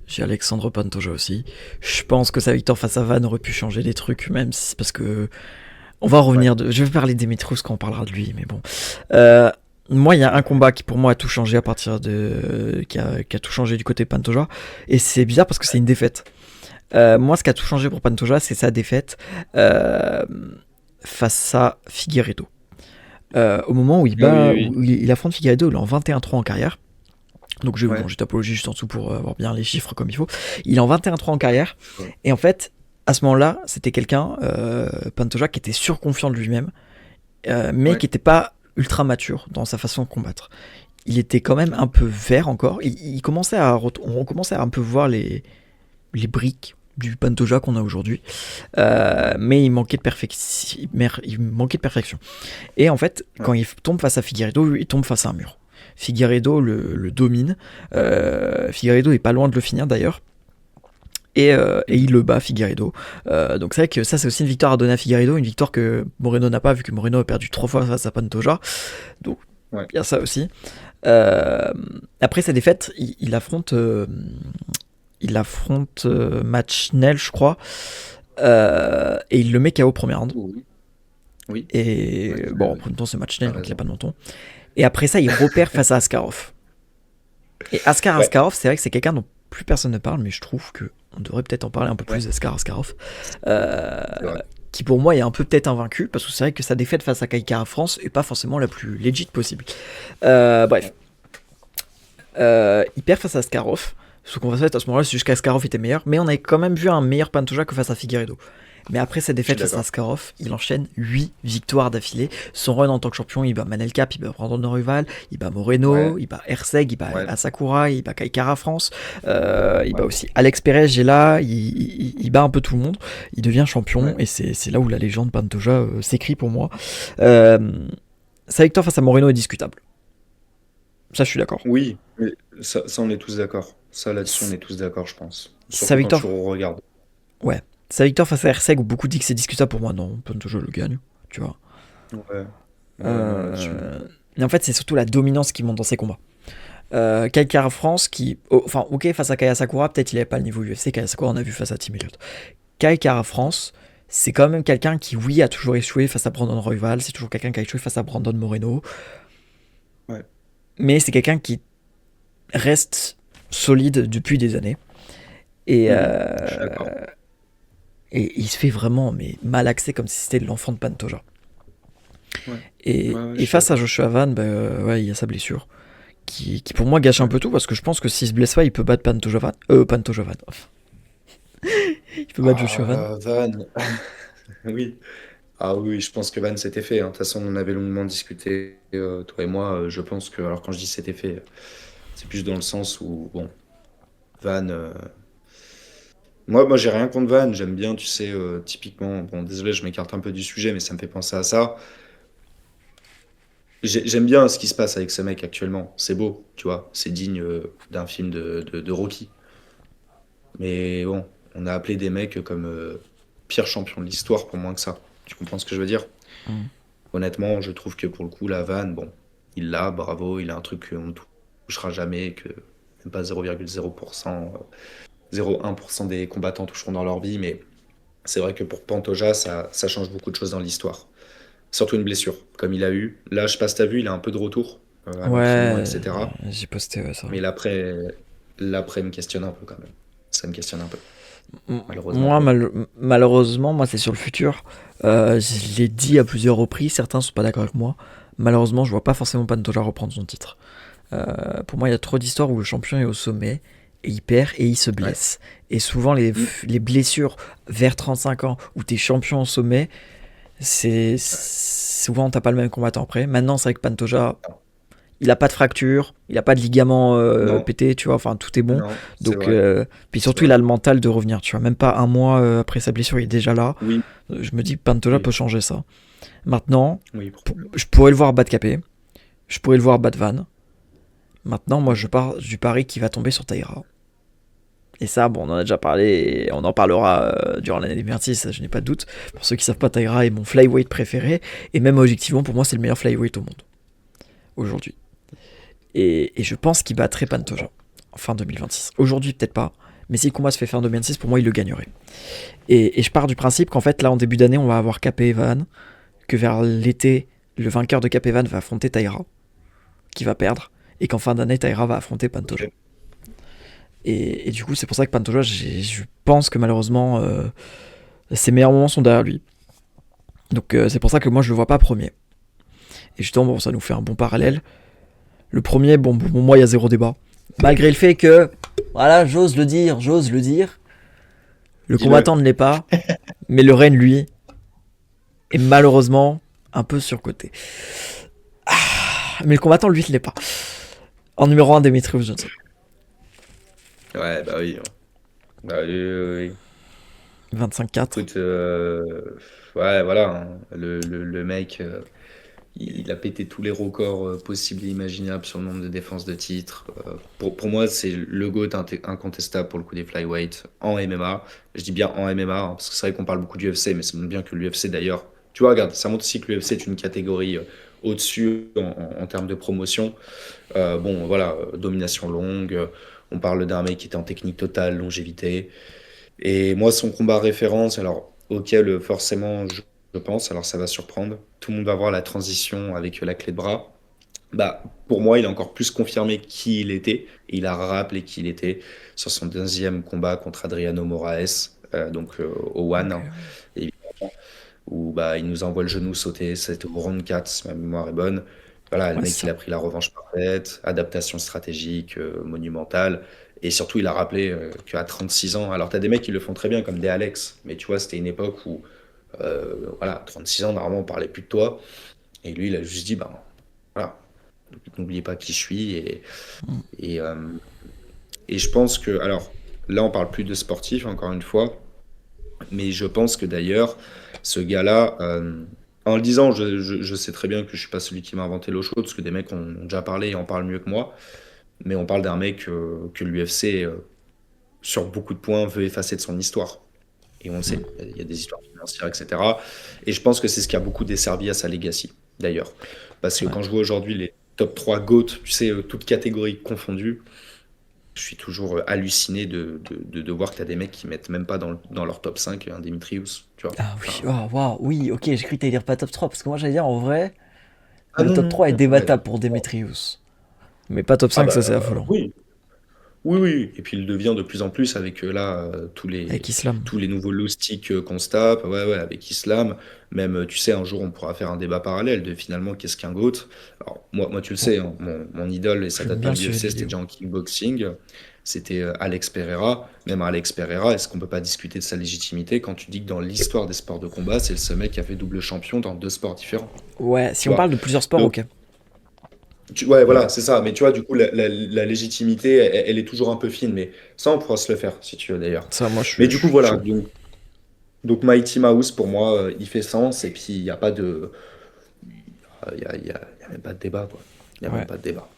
j'ai Alexandre Pantoja aussi. Je pense que sa victoire face à Van aurait pu changer des trucs, même si, parce que on va Ouais, revenir. Je vais parler d'Demetrius quand on parlera de lui, mais bon. Euh, Moi, il y a un combat qui pour moi a tout changé à partir de, qui a tout changé du côté Pantoja, et c'est bizarre parce que c'est une défaite. Moi, ce qui a tout changé pour Pantoja, c'est sa défaite euh, face à Figueiredo. Au moment où il oui, bat, oui, où il affronte Figueiredo, il est en 21-3 en carrière. Donc oui. Ouais. j'ai tapologie juste en dessous pour avoir bien les chiffres comme il faut. Il est en 21-3 en carrière. Ouais. Et en fait, à ce moment-là, c'était quelqu'un, Pantoja, qui était surconfiant de lui-même, mais Ouais. qui n'était pas ultra mature dans sa façon de combattre. Il était quand même un peu vert encore. Il commençait on recommençait à un peu voir les briques du Pantoja qu'on a aujourd'hui. Mais il manquait de perfection. Et en fait, Ouais. quand il tombe face à Figueiredo, il tombe face à un mur. Figueiredo le domine. Figueiredo est pas loin de le finir d'ailleurs. Et il le bat, Figueiredo. Donc c'est vrai que ça, c'est aussi une victoire à donner à Figueiredo, une victoire que Moreno n'a pas, vu que Moreno a perdu 3 fois face à Pantoja. Donc Ouais. il y a ça aussi. Euh, Après sa défaite, il affronte match nul, je crois. Et il le met KO au premier round. Oui. Oui. Et Ouais, bon, en même temps, c'est match t'as nul, donc il n'y a raison. pas de menton. Et après ça, il repère face à Askarov. Et Askar Ouais. Askarov, c'est vrai que c'est quelqu'un dont plus personne ne parle, mais je trouve que on devrait peut-être en parler un peu Ouais. plus d'Askar Askarov, euh, C'est vrai. qui pour moi est un peu peut-être invaincu, parce que c'est vrai que sa défaite face à Kai Kara France est pas forcément la plus legit possible. Bref, Ouais. il perd face à Askarov. Ce qu'on va faire à ce moment-là, c'est juste qu'Askarov était meilleur, mais on avait quand même vu un meilleur Pantoja que face à Figueiredo. Mais après sa Je suis défaite face à d'accord. Askarov, il enchaîne 8 victoires d'affilée. Son run en tant que champion, il bat Manel Cap, il bat Brandon Norval, il bat Moreno, Ouais. il bat Herseg, il bat Ouais. Asakura, il bat Kai Kara France, il bat Ouais. aussi Alex Perez, j'ai là, il bat un peu tout le monde. Il devient champion Ouais. et c'est là où la légende Pantoja s'écrit pour moi. Euh, Sa victoire face à Moreno est discutable. Ça, je suis d'accord. Oui, mais ça, on est tous d'accord. Ça, là-dessus, on est tous d'accord, je pense. Sa Surtout quand victoire, tu regardes. ouais. Sa victoire face à Herseg, où beaucoup disent que c'est discutable pour moi. Non, Pantoja le gagne, tu vois. Ouais. Ouais, non, là-dessus. Euh, Et en fait, c'est surtout la dominance qui monte dans ses combats. Kai Kara France, enfin, ok, face à Kaya Sakura, peut-être il avait pas le niveau UFC. Kaya Sakura, on a vu face à Tim Elliott. Kai Kara France, c'est quand même quelqu'un qui, oui, a toujours échoué face à Brandon Royval. C'est toujours quelqu'un qui a échoué face à Brandon Moreno. Ouais. Mais c'est quelqu'un qui reste solide depuis des années. Et, Mhm. Je suis d'accord. et il se fait vraiment mais malaxer comme si c'était l'enfant de Pantoja. Ouais. Et, Ouais, ouais, je et suis face à d'accord. Joshua Van, bah, ouais, il y a sa blessure. Qui pour moi gâche un Ouais. peu tout parce que je pense que s'il se blesse pas, il peut battre Pantoja. Pantoja Van. Il peut battre Joshua Van. Van. Oui. Ah oui, je pense que Van s'était fait, hein. De toute façon, on en avait longuement discuté, toi et moi. Je pense que, alors quand je dis c'était fait, c'est plus dans le sens où, bon, Van. Moi, j'ai rien contre Van. J'aime bien, tu sais, typiquement. Bon, désolé, je m'écarte un peu du sujet, mais ça me fait penser à ça. J'aime bien ce qui se passe avec ce mec actuellement. C'est beau, tu vois. C'est digne d'un film de Rocky. Mais bon, on a appelé des mecs comme pire champion de l'histoire pour moins que ça. Tu comprends ce que je veux dire? Mm. Honnêtement, je trouve que pour le coup, la vanne, bon, il l'a, bravo, il a un truc qu'on ne touchera jamais, que même pas 0,0%, 0,1% des combattants toucheront dans leur vie, mais c'est vrai que pour Pantoja, ça change beaucoup de choses dans l'histoire. Surtout une blessure, comme il a eu. Là, je sais pas si t'as vu, il a un peu de retour à l'entraînement, Ouais, etc. j'ai posté ouais, ça. Mais l'après me questionne un peu quand même. Ça me questionne un peu, malheureusement Moi, pour lui. malheureusement, moi, c'est sur le futur. Je l'ai dit à plusieurs reprises, certains sont pas d'accord avec moi. Malheureusement, je vois pas forcément Pantoja reprendre son titre. Pour moi, il y a trop d'histoires où le champion est au sommet et il perd et il se Ouais. blesse. Et souvent, Mm. les blessures vers 35 ans où t'es champion au sommet, Ouais. souvent t'as pas le même combattant après. Maintenant, c'est vrai que Pantoja, il a pas de fracture, il a pas de ligament Non, pété, tu vois, enfin tout est bon. non, c'est Donc, vrai, puis c'est surtout, il vrai. a le mental de revenir, tu vois. Même pas un mois après sa blessure, il est déjà là. Oui, Je me dis que Pantoja oui, peut changer ça. Maintenant, oui, probablement. je pourrais le voir battre Capé, je pourrais le voir battre Van. Maintenant, moi, je Mhm. pars du pari qui va tomber sur Taïra. Et ça, bon, on en a déjà parlé, et on en parlera durant l'année 2026, ça, je n'ai pas de doute. Pour ceux qui savent pas, Taïra est mon flyweight préféré, et même objectivement, pour moi, c'est le meilleur flyweight au monde. aujourd'hui. Et je pense qu'il battrait Pantoja en fin 2026. Aujourd'hui, peut-être pas. Mais si le combat se fait fin 2026, pour moi, il le gagnerait. Et je pars du principe qu'en fait, là, en début d'année, on va avoir Capé Evan, que vers l'été, le vainqueur de Capé Evan va affronter Taira, qui va perdre, et qu'en fin d'année, Taira va affronter Pantoja. Ok. Et du coup, c'est pour ça que Pantoja, je pense que malheureusement, ses meilleurs moments sont derrière lui. Donc c'est pour ça que moi, je le vois pas premier. Et justement, bon, ça nous fait un bon parallèle. Le premier, bon, pour moi, il y a zéro débat. Malgré le fait que, voilà, j'ose le dire, le Dis-le. combattant ne l'est pas, mais le Reine, lui, est malheureusement un peu surcoté. Mais le combattant, lui, ne l'est pas. En numéro 1, Demetrius Johnson. Ouais, bah oui. Bah oui, oui, oui. 25-4. Écoute, ouais, voilà, hein. Le mec, il a pété tous les records possibles et imaginables sur le nombre de défenses de titres. Pour moi, c'est le GOAT incontestable pour le coup des flyweight en MMA. Je dis bien en MMA, hein, parce que c'est vrai qu'on parle beaucoup du UFC, mais ça montre bien que l'UFC d'ailleurs. Tu vois, regarde, ça montre aussi que l'UFC est une catégorie au-dessus en termes de promotion. Bon, voilà, domination longue. On parle d'un mec qui était en technique totale, longévité. Et moi, son combat référence, alors auquel forcément je pense, alors ça va surprendre, tout le monde va voir la transition avec la clé de bras. Bah, pour moi, il a encore plus confirmé qui il était. Et il a rappelé qui il était sur son deuxième combat contre Adriano Moraes, au One, Ok. hein, évidemment, où bah, il nous envoie le genou sauter. C'était au round 4, si ma mémoire est bonne. Voilà, le Ouais, mec, c'est il ça. a pris la revanche parfaite, adaptation stratégique, monumentale. Et surtout, il a rappelé qu'à 36 ans, alors tu as des mecs qui le font très bien, comme des Alex, mais tu vois, c'était une époque où, voilà, 36 ans, normalement, on parlait plus de toi. Et lui, il a juste dit, ben, voilà, n'oubliez pas qui je suis. Mm. Et, euh, et je pense que, alors, là, on parle plus de sportif, encore une fois, mais je pense que d'ailleurs, ce gars-là, en le disant, je sais très bien que je suis pas celui qui m'a inventé l'eau chaude, parce que des mecs ont déjà parlé et en parlent mieux que moi, mais on parle d'un mec que l'UFC, sur beaucoup de points, veut effacer de son histoire. Et on le sait, il y a des histoires financières, etc. Et je pense que c'est ce qui a beaucoup desservi à sa legacy, d'ailleurs. Parce que Ouais. quand je vois aujourd'hui les top 3 GOAT, tu sais, toutes catégories confondues, je suis toujours halluciné de voir que tu as des mecs qui mettent même pas dans leur top 5 un Dimitrius, tu vois. Ah oui, Enfin, oh, wow, oui, ok, j'ai cru que t'allais dire pas top 3, parce que moi j'allais dire en vrai, ah le non, top non, 3 est non, ouais. débattable pour Demetrius. Mais pas top Ah 5, ça c'est bah affolant. oui, oui, oui. Et puis il devient de plus en plus avec là Avec Islam. tous les nouveaux loustiques qu'on se tape, ouais, ouais, avec Islam. Même, tu sais, un jour on pourra faire un débat parallèle de finalement qu'est-ce qu'un GOAT. Alors moi tu le Bon, sais, hein, mon idole, et ça j'aime date bien pas le de sujet de l'UFC, c'était vidéo. déjà en kickboxing. C'était Alex Pereira. Même Alex Pereira, est-ce qu'on peut pas discuter de sa légitimité quand tu dis que dans l'histoire des sports de combat, c'est le seul mec qui a fait double champion dans deux sports différents, Ouais, tu si on vois? parle de plusieurs sports, Donc, ok. Ouais, voilà, Ouais, c'est ça. Mais tu vois, du coup, la légitimité, elle est toujours un peu fine. Mais ça, on pourra se le faire, si tu veux, d'ailleurs. ça, moi Mais je du coup, suis voilà. chaud. Donc Mighty Mouse, pour moi, il fait sens. Et puis, il n'y a pas de. Il y a même pas de débat, quoi. Il n'y a même Ouais. pas de débat.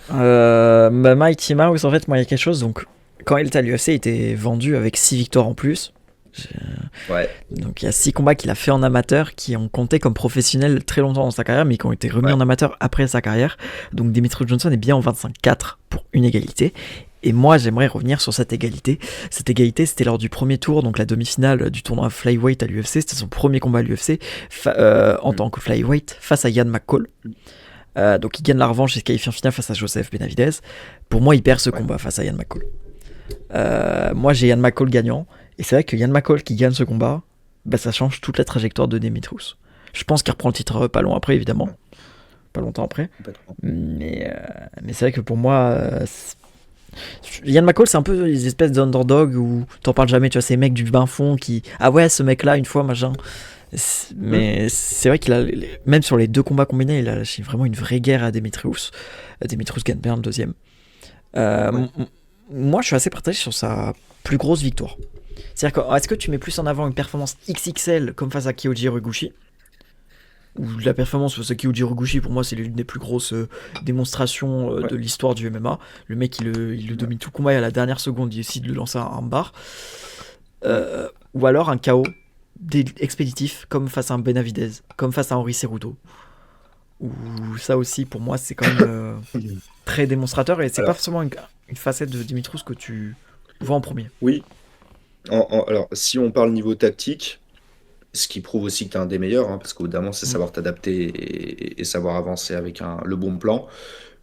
Bah, Mighty Mouse, en fait, moi il y a quelque chose, donc quand il était à l'UFC, il était vendu avec 6 victoires en plus. Ouais, Donc il y a 6 combats qu'il a fait en amateur qui ont compté comme professionnels très longtemps dans sa carrière, mais qui ont été remis ouais. en amateur après sa carrière. Donc Demetrius Johnson est bien en 25-4 pour une égalité. Et moi, j'aimerais revenir sur cette égalité. Cette égalité, c'était lors du premier tour, donc la demi-finale du tournoi Flyweight à l'UFC. C'était son premier combat à l'UFC en Mm. tant que Flyweight face à Ian McCall. Donc il gagne la revanche et se qualifie en finale face à Joseph Benavidez. Pour moi, il perd ce Ouais. combat face à Ian McCall. Moi, j'ai Ian McCall gagnant. Et c'est vrai que Ian McCall qui gagne ce combat, bah, ça change toute la trajectoire de Demetrius. Je pense qu'il reprend le titre pas long après, évidemment. Ouais, Pas longtemps après. complètement. Mais c'est vrai que pour moi, Ian McCall, c'est un peu les espèces d'underdog où t'en parles jamais. Tu vois, ces mecs du bain fond qui. Ah ouais, ce mec-là, une fois, machin. Mm. Mais c'est vrai qu'il a. Même sur les deux combats combinés, il a lâché vraiment une vraie guerre à Demetrius. Demetrius gagne bien le deuxième. Ouais. Moi, je suis assez partagé sur sa plus grosse victoire. C'est-à-dire que, est-ce que tu mets plus en avant une performance XXL comme face à Kyoji Horiguchi, ou la performance face à Kyoji Horiguchi, pour moi, c'est l'une des plus grosses démonstrations Ouais. de l'histoire du MMA. Le mec, il le Ouais. domine tout le combat et à la dernière seconde, il décide de le lancer un bar. Ouais. Ou alors un KO expéditif comme face à un Benavidez, comme face à Henri Ceruto, où ça aussi, pour moi, c'est quand même très démonstrateur et c'est pas Alors, forcément une facette de Dimitrous que tu vois en premier. oui, alors si on parle niveau tactique, ce qui prouve aussi que tu es un des meilleurs, hein, parce qu'au bout d'un moment, c'est Mm. savoir t'adapter et savoir avancer avec le bon plan.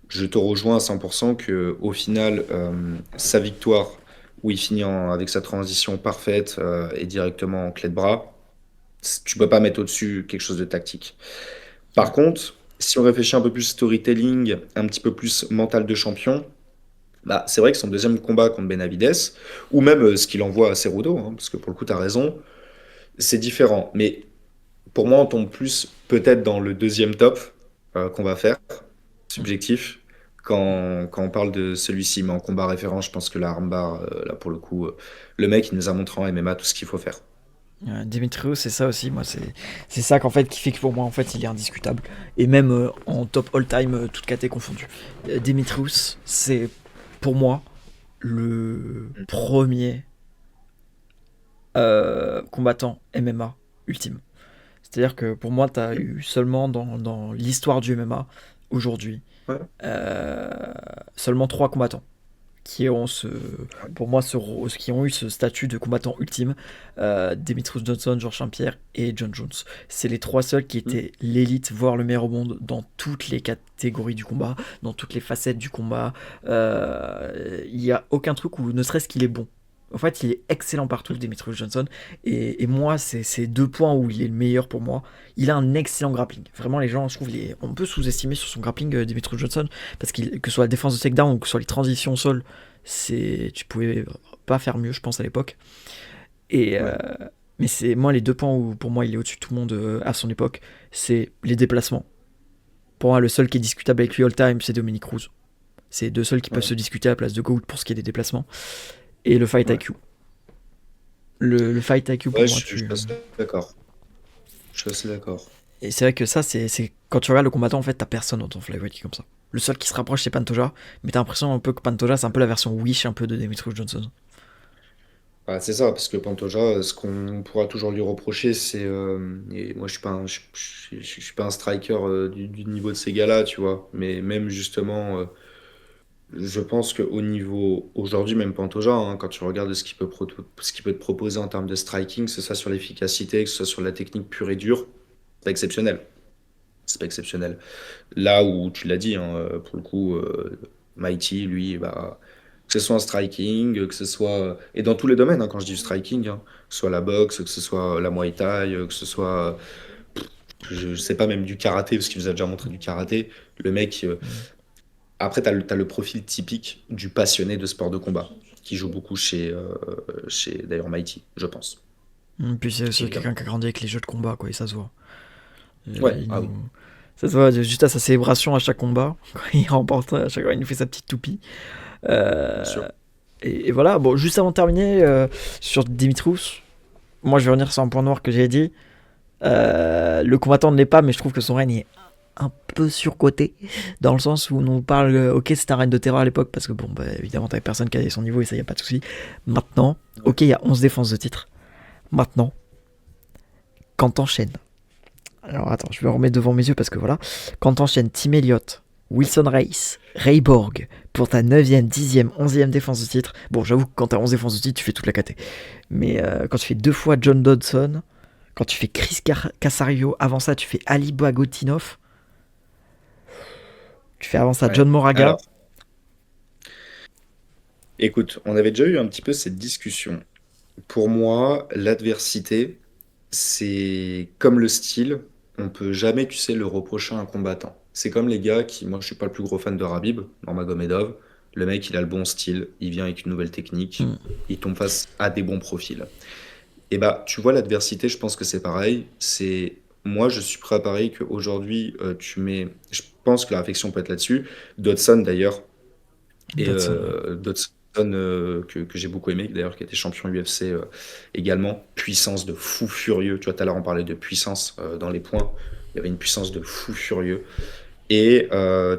Je te rejoins à 100% que au final, sa victoire, où il finit avec sa transition parfaite et directement en clé de bras, tu peux pas mettre au-dessus quelque chose de tactique. Par Ouais. contre, si on réfléchit un peu plus storytelling, un petit peu plus mental de champion, bah, c'est vrai que son deuxième combat contre Benavides, ou même ce qu'il envoie à Cerudo, hein, parce que pour le coup, tu as raison, c'est différent. Mais pour moi, on tombe plus peut-être dans le deuxième top qu'on va faire, Mm. subjectif, quand on parle de celui-ci. Mais en combat référent, je pense que la armbar, là pour le coup, le mec, il nous a montré en MMA tout ce qu'il faut faire. Dimitrios, c'est ça aussi, moi, c'est ça qu'en fait qui fait que pour moi, en fait, il est indiscutable. Et même en top all-time, toute caté confondue. Dimitrios, c'est pour moi le premier combattant MMA ultime. C'est-à-dire que pour moi, tu as eu seulement dans l'histoire du MMA aujourd'hui Ouais, euh, seulement trois combattants qui ont ouais. pour moi, qui ont eu ce statut de combattant ultime, Demetrius Johnson, Georges Saint-Pierre et John Jones. C'est les trois seuls qui Mm. étaient l'élite, voire le meilleur au monde dans toutes les catégories du combat, dans toutes les facettes du combat. Il n'y a aucun truc où, ne serait-ce qu'il est bon. En fait, il est excellent partout, Demetrius Johnson. Et moi, c'est deux points où il est le meilleur pour moi. Il a un excellent grappling. Vraiment, les gens, je trouve, on peut sous-estimer sur son grappling, Demetrius Johnson, parce que ce soit la défense de takedown ou que ce soit les transitions au sol, tu pouvais pas faire mieux, je pense, à l'époque. Et Ouais. mais c'est moi les deux points où pour moi il est au-dessus de tout le monde à son époque, c'est les déplacements. Pour moi, le seul qui est discutable avec lui all time, c'est Dominic Cruz. C'est les deux seuls qui peuvent Ouais. se discuter à la place de Gould pour ce qui est des déplacements. Et le fight Ouais. IQ. Le fight IQ pour Ouais, moi, je suis assez d'accord. Je suis assez d'accord. Et c'est vrai que ça, c'est quand tu regardes le combattant, en fait, t'as personne dans ton flyweight qui est comme ça. Le seul qui se rapproche, c'est Pantoja, mais t'as l'impression un peu que Pantoja, c'est un peu la version Wish un peu de Demetrius Johnson. Ah, c'est ça, parce que Pantoja, ce qu'on pourra toujours lui reprocher, c'est. Et moi, je suis pas un striker du niveau de ces gars-là, tu vois. Mais même justement, je pense qu'au niveau. Aujourd'hui, même Pantoja, hein, quand tu regardes ce qu'il peut te proposer en termes de striking, que ce soit sur l'efficacité, que ce soit sur la technique pure et dure, c'est pas exceptionnel. C'est pas exceptionnel. Là où tu l'as dit, hein, pour le coup, Mighty, lui, bah, que ce soit en striking, que ce soit. Et dans tous les domaines, hein, quand je dis striking, hein, que ce soit la boxe, que ce soit la Muay Thai, que ce soit. Je sais pas, même du karaté, parce qu'il nous a déjà montré du karaté. Le mec. Après, t'as le profil typique du passionné de sport de combat, qui joue beaucoup chez d'ailleurs Mighty, je pense, Puis c'est aussi évidemment. quelqu'un qui a grandi avec les jeux de combat, quoi, et ça se voit. Ouais, Il ah oui. nous... Ça se voit juste à sa célébration à chaque combat, quand il remporte, à chaque fois, il nous fait sa petite toupie. Bien Euh, sûr. et voilà, bon, juste avant de terminer, sur Dimitrous, moi je vais revenir sur un point noir que j'ai dit. Le combattant ne l'est pas, mais je trouve que son règne est un peu surcoté, dans le sens où on nous parle, ok, c'était un règne de terreur à l'époque, parce que bon, bah, évidemment, t'avais personne qui avait son niveau, et ça, y a pas de souci. Maintenant, Ouais. ok, il y a 11 défenses de titre. Maintenant, quand t'enchaînes, alors attends, je vais remettre devant mes yeux parce que voilà, quand t'enchaînes Tim Elliott, Wilson Race, Ray Borg pour ta 9ème, 10ème, 11ème défense de titre, bon, j'avoue que quand t'as 11 défenses de titre, tu fais toute la KT. Mais quand tu fais deux fois John Dodson, quand tu fais Chris Casario, avant ça, tu fais Ali Bagotinov, tu fais avant ça Ouais. John Moraga. Alors, écoute, on avait déjà eu un petit peu cette discussion. Pour moi, l'adversité, c'est comme le style, on peut jamais, tu sais, le reprocher à un combattant. C'est comme les gars qui, moi je suis pas le plus gros fan de Rabib, Nurmagomedov, le mec il a le bon style, il vient avec une nouvelle technique, Hmm. il tombe face à des bons profils. Et bah, tu vois, l'adversité, je pense que c'est pareil. Moi, je suis prêt à parier qu'aujourd'hui, je pense que la réflexion peut être là-dessus. Dodson, d'ailleurs, et Dodson, ouais. Dodson, que j'ai beaucoup aimé, d'ailleurs, qui a été champion UFC également. Puissance de fou furieux. Tu vois, tout à l'heure, on parlait de puissance dans les points. Il y avait une puissance de fou furieux. Et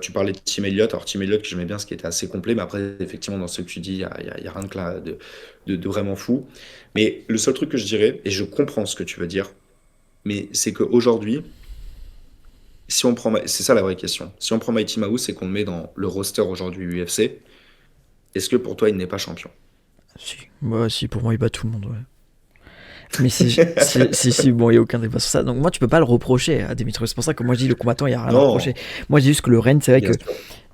tu parlais de Tim Elliott. Alors, Tim Elliott, que j'aimais bien, ce qui était assez complet. Mais après, effectivement, dans ce que tu dis, il y a rien de vraiment fou. Mais le seul truc que je dirais, et je comprends ce que tu veux dire, mais c'est qu'aujourd'hui, si on prend, c'est ça la vraie question. Si on prend Mighty Mouse et qu'on le met dans le roster aujourd'hui UFC, est-ce que pour toi, il n'est pas champion? Si, moi, si, pour moi, il bat tout le monde, ouais. Mais si, bon, il n'y a aucun débat sur ça. Donc, moi, tu peux pas le reprocher à Demetrius. C'est pour ça que moi, je dis le combattant, il n'y a rien à Non, reprocher. Moi, je dis juste que le règne, c'est vrai bien que, sûr.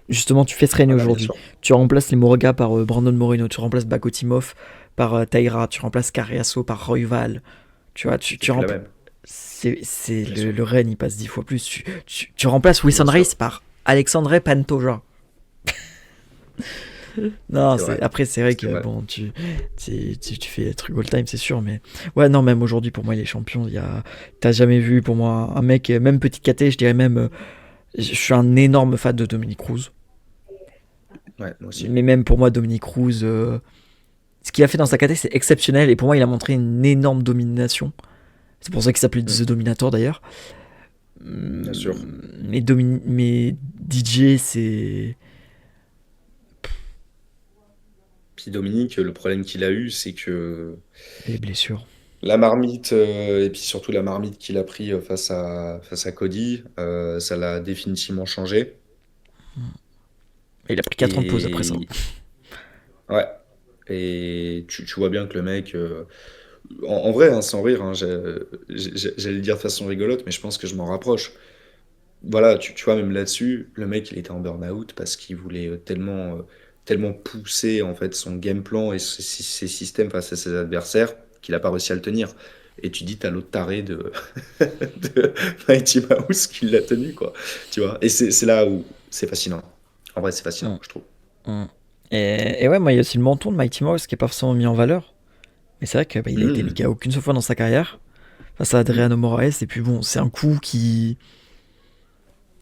justement, tu fais ce règne Voilà, bien aujourd'hui. sûr. Tu remplaces les Moraga par Brandon Moreno, tu remplaces Bakotimov par Taira, tu remplaces Carriasso par Royval. Tu vois, C'est plus la même, c'est bien sûr. le règne, il passe 10 fois plus. Tu remplaces Bien Wilson sûr, Reis par Alexandre Pantoja. Non, c'est vrai. après, c'est vrai C'est que vrai. bon, tu fais être all time, c'est sûr, mais ouais, non, même aujourd'hui, pour moi, il est champion. T'as jamais vu, pour moi, un mec, même petit KT, je dirais même, je suis un énorme fan de Dominique Cruz, Ouais, moi aussi. mais même pour moi, Dominique Cruz, ce qu'il a fait dans sa KT, c'est exceptionnel, et pour moi, il a montré une énorme domination. C'est pour ça qu'il s'appelait Mm, The Dominator d'ailleurs. bien sûr. Mais DJ, c'est. Puis Dominique, le problème qu'il a eu, c'est que Les blessures. la marmite, et puis surtout la marmite qu'il a pris face à Cody, ça l'a définitivement changé. Et il a pris 4 ans de pause après ça. Et ouais, et tu vois bien que le mec, en vrai, hein, sans rire, hein, j'allais le dire de façon rigolote, mais je pense que je m'en rapproche. Voilà, tu vois, même là-dessus, le mec, il était en burn-out parce qu'il voulait tellement pousser en fait son game plan et ses systèmes face à ses adversaires qu'il n'a pas réussi à le tenir. Et tu dis, t'as l'autre taré de Mighty Mouse qui l'a tenu, quoi. Tu vois? Et c'est là où c'est fascinant. En vrai, c'est fascinant, Hum, je trouve. hum. Et ouais, moi, il y a aussi le menton de Mighty Mouse qui est pas forcément mis en valeur. Mais c'est vrai qu'il a été mis Mmh, KO qu'une seule fois dans sa carrière, face à mmh, Adriano Moraes. Et puis bon, c'est un coup qui.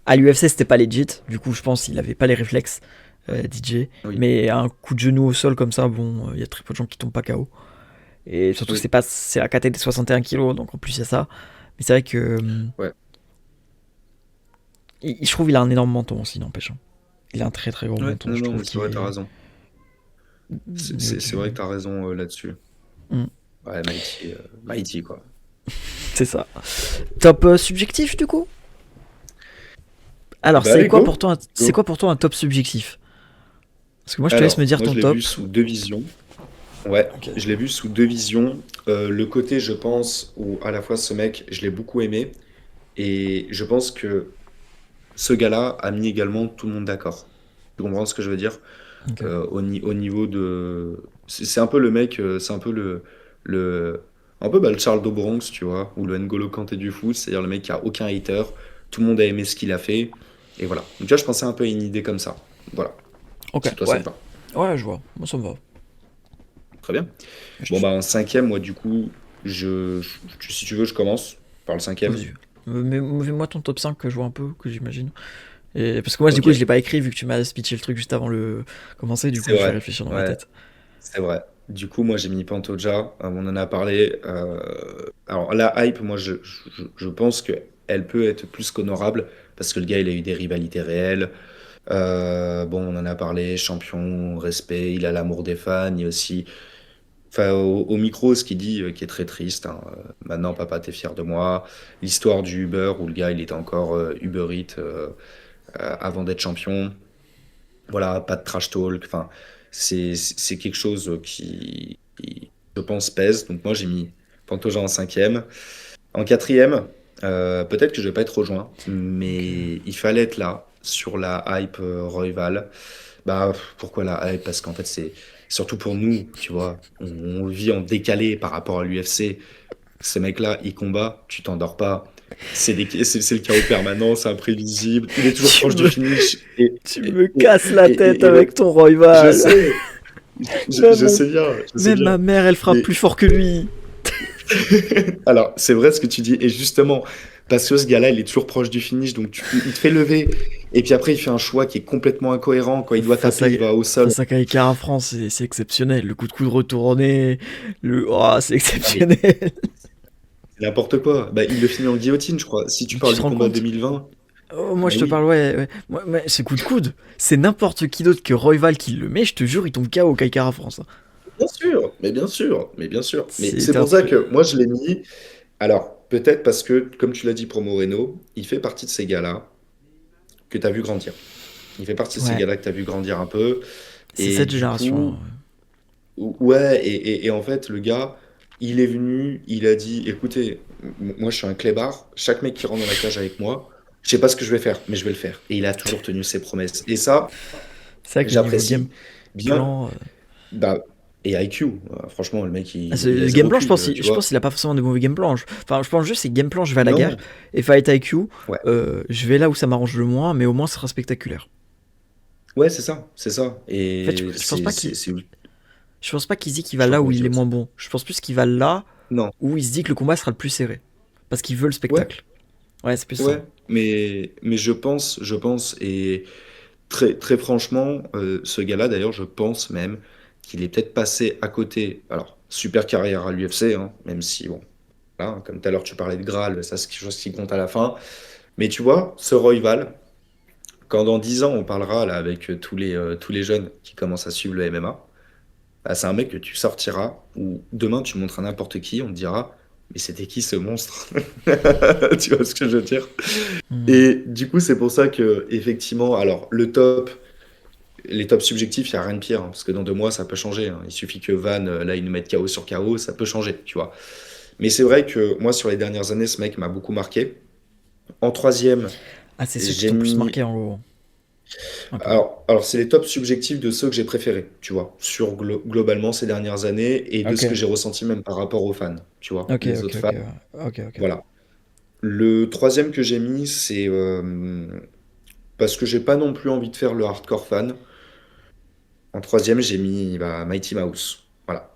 À l'UFC, c'était pas legit. Du coup, je pense qu'il avait pas les réflexes, DJ. oui, Mais un coup de genou au sol comme ça, bon, il y a très peu de gens qui tombent pas KO. Et surtout, oui, c'est la KT des 61 kilos, donc en plus, il y a ça. Mais c'est vrai que. ouais. Je trouve qu'il a un énorme menton aussi, n'empêche, hein. Il a un très très gros Ouais, menton, non, je non, trouve mais c'est qu'il vrai, t'as est. raison. C'est Mais c'est- ok. c'est vrai que t'as raison là-dessus. Hmm, Ouais, Mighty, quoi. c'est ça. Top subjectif, du coup. Alors, Bah allez, go, c'est go. quoi pour toi un top subjectif? Parce que moi, je te laisse me Alors, dire moi, ton je l'ai vu top. sous deux visions. Ouais, Ok. je l'ai vu sous deux visions. Le côté, je pense, où à la fois ce mec, je l'ai beaucoup aimé, et je pense que ce gars-là a mis également tout le monde d'accord. Tu comprends ce que je veux dire? Ok. Au niveau de... C'est un peu le mec, c'est un peu le, un peu le Charles do Bronx, tu vois, ou le N'Golo Kanté du foot, c'est-à-dire le mec qui a aucun hater, tout le monde a aimé ce qu'il a fait, et voilà. Donc là, je pensais un peu à une idée comme ça. Voilà, Ok, si toi ça ouais. te va. Ouais, je vois. Moi, ça me va. Très bien. Bon, Je- bah, en cinquième, moi, du coup, si tu veux, je commence par le cinquième. Vas-y. Mets-moi ton top 5 que je vois un peu, que j'imagine. Et parce que moi, du Ok, coup, je l'ai pas écrit vu que tu m'as speeché le truc juste avant le commencer. Du c'est coup, je vais vrai. réfléchir dans ma Ouais, tête. c'est vrai. Du coup, moi, j'ai mis Pantoja, on en a parlé. Alors, la hype, moi, je pense que elle peut être plus qu'honorable, parce que le gars, il a eu des rivalités réelles. Bon, on en a parlé, champion, respect, il a l'amour des fans, il y a aussi... Enfin, au micro, ce qu'il dit, qui est très triste, hein, maintenant, papa, t'es fier de moi. L'histoire du Uber, où le gars, il était encore Uber Eats avant d'être champion. Voilà, pas de trash talk. Enfin, c'est quelque chose qui, je pense, pèse. Donc moi, j'ai mis Pantoja en cinquième. En quatrième, peut-être que je vais pas être rejoint, Ok. mais il fallait être là sur la hype Royval. Bah, pourquoi la hype? Parce qu'en fait, c'est surtout pour nous, tu vois. On vit en décalé par rapport à l'UFC. Ces mecs-là, ils combattent, tu t'endors pas. C'est le chaos permanent, c'est imprévisible. Il est toujours Tu proche du me, finish. tu me casses la tête Et avec ton je Royval. sais, Même, je sais bien, je sais même bien. ma mère, elle frappe Mais plus fort que lui. alors, c'est vrai ce que tu dis. Et justement, parce que ce gars-là, il est toujours proche du finish, donc il te fait lever. Et puis après, il fait un choix qui est complètement incohérent. Quand il doit Face à, taper, il va au sol. face à Kaikara France, c'est exceptionnel. Le coup de coude retourné, oh, c'est Non, mais exceptionnel. c'est n'importe quoi. Bah, il le finit en guillotine, je crois. Si tu Tu parles te du rends combat compte? 2020, Oh, moi, bah je te oui. parle, ouais, ouais. C'est coup de coude. C'est n'importe qui d'autre que Royval qui le met. Je te jure, il tombe KO au Kaikara France, hein. Bien sûr, mais bien sûr, mais bien sûr. Mais c'est C'est un pour ça truc. que moi, je l'ai mis. Alors. peut-être parce que, comme tu l'as dit pour Moreno, il fait partie de ces gars-là que tu as vu grandir. Il fait partie de ces Ouais, gars-là que tu as vu grandir un peu. c'est Et cette du génération. coup, ouais, et en fait, le gars, il est venu, il a dit, écoutez, moi je suis un clébard, chaque mec qui rentre dans la cage avec moi, je sais pas ce que je vais faire, mais je vais le faire. Et il a toujours tenu ses promesses. Et ça, C'est vrai que le niveau game j'apprécie. Bien, plan. bah, et IQ, franchement, le mec, il a Le game zéro plan, QI, je tu pense vois. qu'il a pas forcément de mauvais game plan. Enfin, je pense juste c'est game plan, je vais à la guerre. Non, Et Fight IQ, ouais. je vais là où ça m'arrange le moins, mais au moins ça sera spectaculaire. Ouais, c'est ça, c'est ça. En fait, Et je pense pas qu'il se dit qu'il va je t'en là où prie, il est Mathias. moins bon. Je pense plus qu'il va là Non, où il se dit que le combat sera le plus serré. Parce qu'il veut le ouais, spectacle. Ouais, c'est plus ça. ouais. Mais je pense, et très, très franchement, ce gars-là, d'ailleurs, je pense même qu'il est peut-être passé à côté. Alors, super carrière à l'UFC, hein, même si, bon, là, hein, comme tout à l'heure, tu parlais de Graal, ça, c'est quelque chose qui compte à la fin. Mais tu vois, ce Royval, quand dans 10 ans, on parlera là, avec tous les jeunes qui commencent à suivre le MMA, bah, c'est un mec que tu sortiras, ou demain, tu montres à n'importe qui, on te dira, mais c'était qui ce monstre? Tu vois ce que je veux dire? Hmm. Et du coup, c'est pour ça que, effectivement, alors, les tops subjectifs, il n'y a rien de pire, hein, parce que dans 2 mois, ça peut changer, hein. Il suffit que Van, là, il nous mette KO sur KO, ça peut changer, tu vois. Mais c'est vrai que moi, sur les dernières années, ce mec m'a beaucoup marqué. En troisième, Ah, c'est ceux qui j'ai t'ont plus mis. marqué en gros. Un peu. Alors c'est les tops subjectifs de ceux que j'ai préférés, tu vois, sur globalement ces dernières années et de Ok. ce que j'ai ressenti même par rapport aux fans, tu vois, Ok, les ok, autres fans. ok. Ok, ok. Voilà. Le troisième que j'ai mis, c'est parce que j'ai pas non plus envie de faire le hardcore fan. En troisième, j'ai mis bah, Mighty Mouse. Voilà.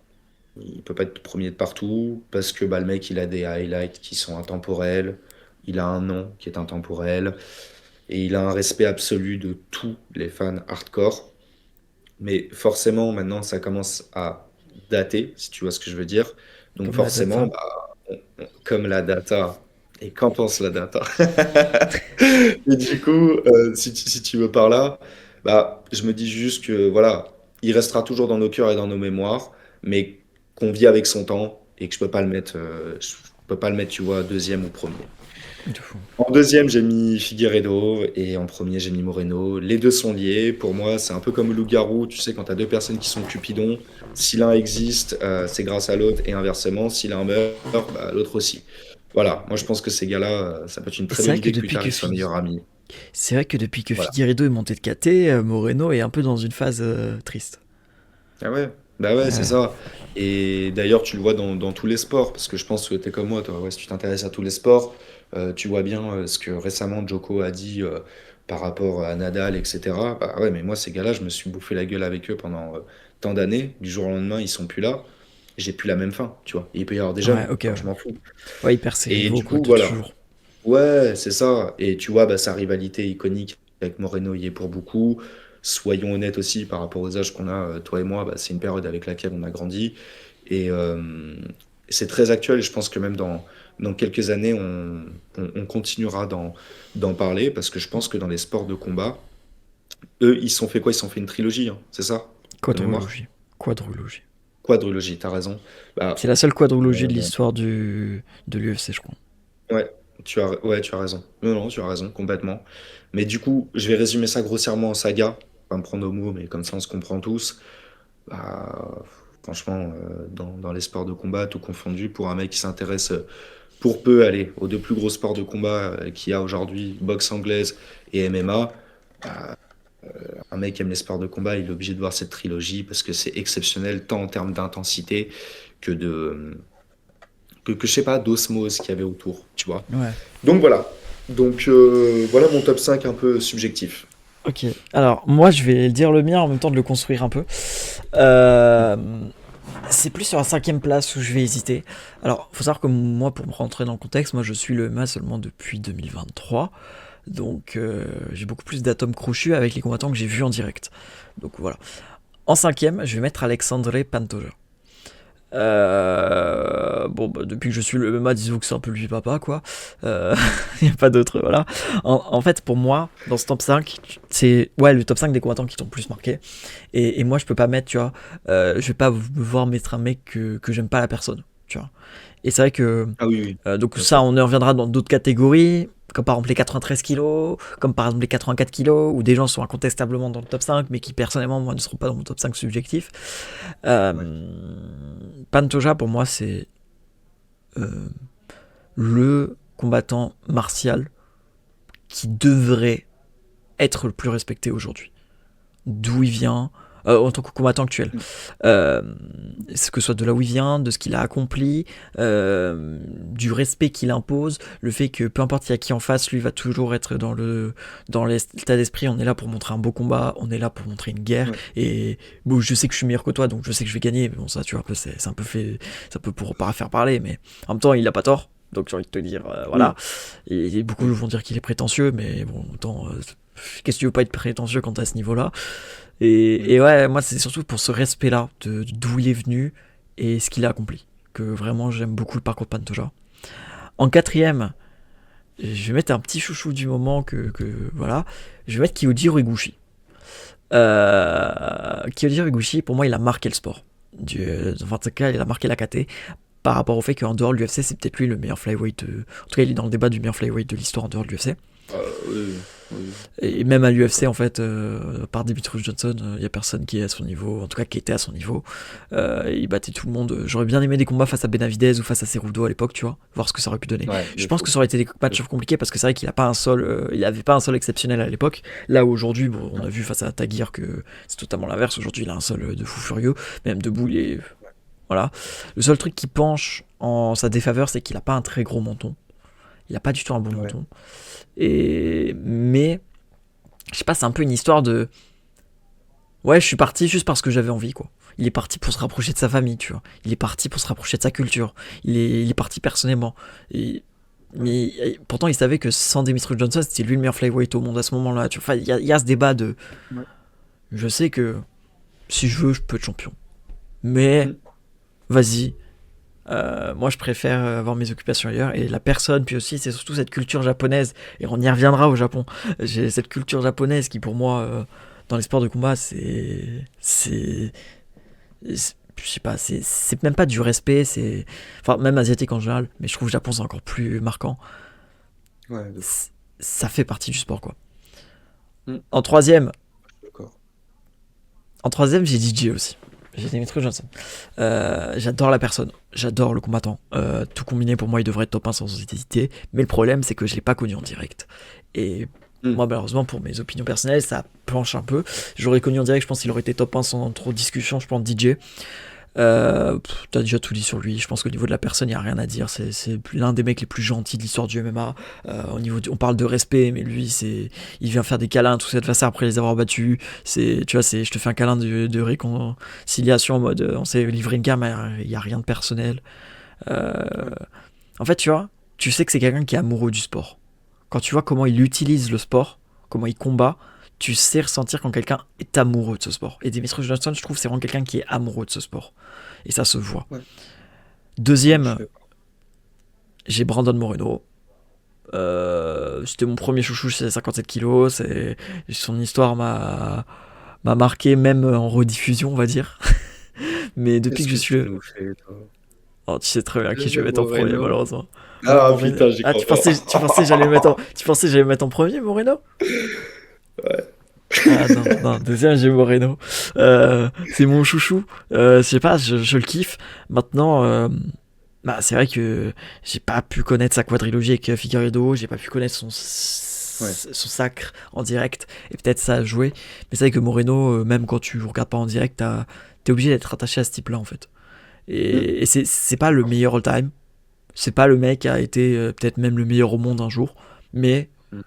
Il peut pas être premier de partout parce que bah, le mec, il a des highlights qui sont intemporels. Il a un nom qui est intemporel. Et il a un respect absolu de tous les fans hardcore. Mais forcément, maintenant, ça commence à dater, si tu vois ce que je veux dire. Donc Comme la forcément, data. bah, comme la data, et qu'en pense la data? Et du coup, si tu veux par là, bah, je me dis juste que voilà, il restera toujours dans nos cœurs et dans nos mémoires, mais qu'on vit avec son temps et que je peux pas le mettre, tu vois, deuxième ou premier. De fou. En deuxième, j'ai mis Figueiredo et en premier, j'ai mis Moreno. Les deux sont liés. Pour moi, c'est un peu comme le loup-garou. Tu sais, quand tu as deux personnes qui sont cupidons, si l'un existe, c'est grâce à l'autre et inversement, si l'un meurt, bah, l'autre aussi. Voilà, moi je pense que ces gars-là, ça peut être une Et très bonne idée que plus tard ils soient meilleurs Fig... amis. C'est vrai que depuis que Voilà. Figueiredo est monté de KT, Moreno est un peu dans une phase triste. Ah ouais, bah ouais, c'est Ouais. ça. Et d'ailleurs, tu le vois dans tous les sports, parce que je pense que tu es comme moi, toi, ouais, si tu t'intéresses à tous les sports, tu vois bien ce que récemment Joko a dit par rapport à Nadal, etc. Bah ouais, mais moi, ces gars-là, je me suis bouffé la gueule avec eux pendant tant d'années. Du jour au lendemain, ils sont plus là. J'ai plus la même faim, tu vois. Et il peut y avoir des Ouais, jeunes, ok, enfin, ouais. je m'en fous. Ouais, il perd ses Et rivaux, du quoi, coup, de voilà. toujours. Ouais, c'est ça. Et tu vois, bah, sa rivalité iconique avec Moreno y est pour beaucoup. Soyons honnêtes aussi par rapport aux âges qu'on a, toi et moi, bah, c'est une période avec laquelle on a grandi. Et c'est très actuel. Et je pense que même dans quelques années, on continuera d'en parler parce que je pense que dans les sports de combat, eux, ils se sont fait quoi? Ils se sont fait une trilogie, hein, c'est ça? De mémoire? Quadrologie. Quadrologie. Quadrilogie, t'as raison. C'est Bah, la seule quadrologie de on- l'histoire de l'UFC, je crois. Ouais, tu as raison. Non, non, tu as raison, complètement. Mais du coup, je vais résumer ça grossièrement en saga. Pas me prendre au mot, mais comme ça, on se comprend tous. Bah, franchement, dans les sports de combat, tout confondu, pour un mec qui s'intéresse pour peu, aller aux deux plus gros sports de combat qu'il y a aujourd'hui, boxe anglaise et MMA, un mec qui aime les sports de combat, il est obligé de voir cette trilogie parce que c'est exceptionnel, tant en termes d'intensité que que je sais pas, d'osmose qu'il y avait autour, tu vois. Ouais. Donc voilà. Donc voilà mon top 5 un peu subjectif. Ok. Alors, moi, je vais dire le mien en même temps de le construire un peu. Euh, c'est plus sur la cinquième place où je vais hésiter. Alors, faut savoir que moi, pour me rentrer dans le contexte, moi, je suis le MMA seulement depuis 2023. Donc, j'ai beaucoup plus d'atomes crochus avec les combattants que j'ai vus en direct. Donc, voilà. En cinquième, je vais mettre Alexandre Pantoja. Bon, bah, depuis que je suis le MMA, disons que c'est un peu lui papa, quoi. Il n'y a pas d'autre, voilà. En fait, pour moi, dans ce top 5, c'est ouais, le top 5 des combattants qui t'ont le plus marqué. Et moi, je peux pas mettre, tu vois, je vais pas me voir mettre un mec que j'aime pas la personne, tu vois. Et c'est vrai que Ah oui, oui, donc bien ça, sûr. on y reviendra dans d'autres catégories, comme par exemple les 93 kilos, comme par exemple les 84 kilos, où des gens sont incontestablement dans le top 5, mais qui personnellement, moi, ne seront pas dans mon top 5 subjectif. Ouais. Euh, Pantoja, pour moi, c'est euh, le combattant martial qui devrait être le plus respecté aujourd'hui. D'où il vient, en tant que combattant actuel. Mm. Euh, ce que ce soit de là où il vient, de ce qu'il a accompli, du respect qu'il impose, le fait que peu importe il y a qui en face, lui va toujours être dans l'état d'esprit, on est là pour montrer un beau combat, on est là pour montrer une guerre, Ouais. et bon, je sais que je suis meilleur que toi, donc je sais que je vais gagner, mais bon ça tu vois, c'est un peu fait, ça peut pour pas faire parler, mais en même temps il a pas tort. Donc j'ai envie de te dire, voilà. Oui, Et beaucoup oui. vont dire qu'il est prétentieux, mais bon, autant, qu'est-ce que tu veux pas être prétentieux quand t'es à ce niveau-là. Mm. Et ouais, moi c'est surtout pour ce respect-là, d'où il est venu et ce qu'il a accompli, que vraiment j'aime beaucoup le parcours de Pantoja. En quatrième, je vais mettre un petit chouchou du moment voilà, je vais mettre Kyoji Horiguchi. Kyoji Horiguchi, pour moi, il a marqué le sport. Enfin, en tout cas, il a marqué la KT par rapport au fait qu'en dehors de l'UFC, c'est peut-être lui le meilleur flyweight. En tout cas, il est dans le débat du meilleur flyweight de l'histoire en dehors de l'UFC. Oui, oui. Et même à l'UFC, en fait, par Demetrius Johnson, il n'y a personne qui est à son niveau, en tout cas qui était à son niveau. Il battait tout le monde. J'aurais bien aimé des combats face à Benavidez ou face à Cerudo à l'époque, tu vois, voir ce que ça aurait pu donner. Ouais, Je de pense que fou. ça aurait été des De matchs fou. compliqués parce que c'est vrai qu'il a pas un sol, il avait pas un sol exceptionnel à l'époque. Là où aujourd'hui, bon, on a Ouais. vu face à Tagir que c'est totalement l'inverse. Aujourd'hui, il a un sol de fou furieux, même debout, il est voilà. Le seul truc qui penche en sa défaveur, c'est qu'il a pas un très gros menton. Il a pas du tout un bon Ouais. menton. Mais je sais pas, c'est un peu une histoire de ouais, je suis parti juste parce que j'avais envie, quoi. Il est parti pour se rapprocher de sa famille, tu vois. Il est parti pour se rapprocher de sa culture. Il est parti personnellement. Et, Ouais. pourtant, il savait que sans Demetrius Johnson, c'était lui le meilleur flyweight au monde à ce moment-là. Tu vois. Enfin, il y a ce débat de. Ouais. Je sais que si je veux, je peux être champion. Mais Mm. vas-y. Moi, je préfère avoir mes occupations ailleurs. Et la personne, puis aussi, c'est surtout cette culture japonaise. Et on y reviendra au Japon. J'ai cette culture japonaise qui, pour moi, dans les sports de combat, je sais pas, c'est même pas du respect, c'est. Enfin, même asiatique en général, mais je trouve que le Japon, c'est encore plus marquant. Ouais, de fou. Ça fait partie du sport, quoi. Mm. En troisième, D'accord. j'ai DJ aussi. J'ai Demetrius Johnson. J'adore la personne, j'adore le combattant. Tout combiné, pour moi, il devrait être top 1 sans hésiter. Mais le problème, c'est que je l'ai pas connu en direct. Et Mm. moi, malheureusement, pour mes opinions personnelles, ça planche un peu. J'aurais connu en direct, je pense qu'il aurait été top 1 sans trop de discussion. Je pense DJ. T'as déjà tout dit sur lui. Je pense qu'au niveau de la personne, il n'y a rien à dire. C'est l'un des mecs les plus gentils de l'histoire du MMA. On parle de respect, mais lui, il vient faire des câlins à tous ses adversaires après les avoir battus. Tu vois, je te fais un câlin de réconciliation en mode on s'est livré une gamme, il n'y a rien de personnel. Euh, Ouais. En fait, tu vois, tu sais que c'est quelqu'un qui est amoureux du sport. Quand tu vois comment il utilise le sport, comment il combat, tu sais ressentir quand quelqu'un est amoureux de ce sport. Et Demetrius Johnson, je trouve, c'est vraiment quelqu'un qui est amoureux de ce sport. Et ça se voit. Ouais. Je Deuxième, suis d'accord. j'ai Brandon Moreno. C'était mon premier chouchou, c'est 57 kilos. Son histoire m'a marqué, même en rediffusion, on va dire. Mais depuis Qu'est-ce que je que suis tu le. nous fais, toi? Oh, tu sais très bien qui je vais Deuxième mettre en premier, Moreno. malheureusement. Ah Moreno. putain, j'y Ah, crois tu pensais que j'allais pas. le mettre en premier, Moreno? Ouais. Ah non, non, deuxième, j'ai Moreno. C'est mon chouchou. Je sais pas, je le kiffe. Maintenant, bah, c'est vrai que j'ai pas pu connaître sa quadrilogie avec Figueiredo, j'ai pas pu connaître Ouais. son sacre en direct, et peut-être ça a joué. Mais c'est vrai que Moreno, même quand tu regardes pas en direct, t'es obligé d'être attaché à ce type-là, en fait. Mm. Et c'est pas le meilleur all-time, c'est pas le mec qui a été peut-être même le meilleur au monde un jour, mais Mm.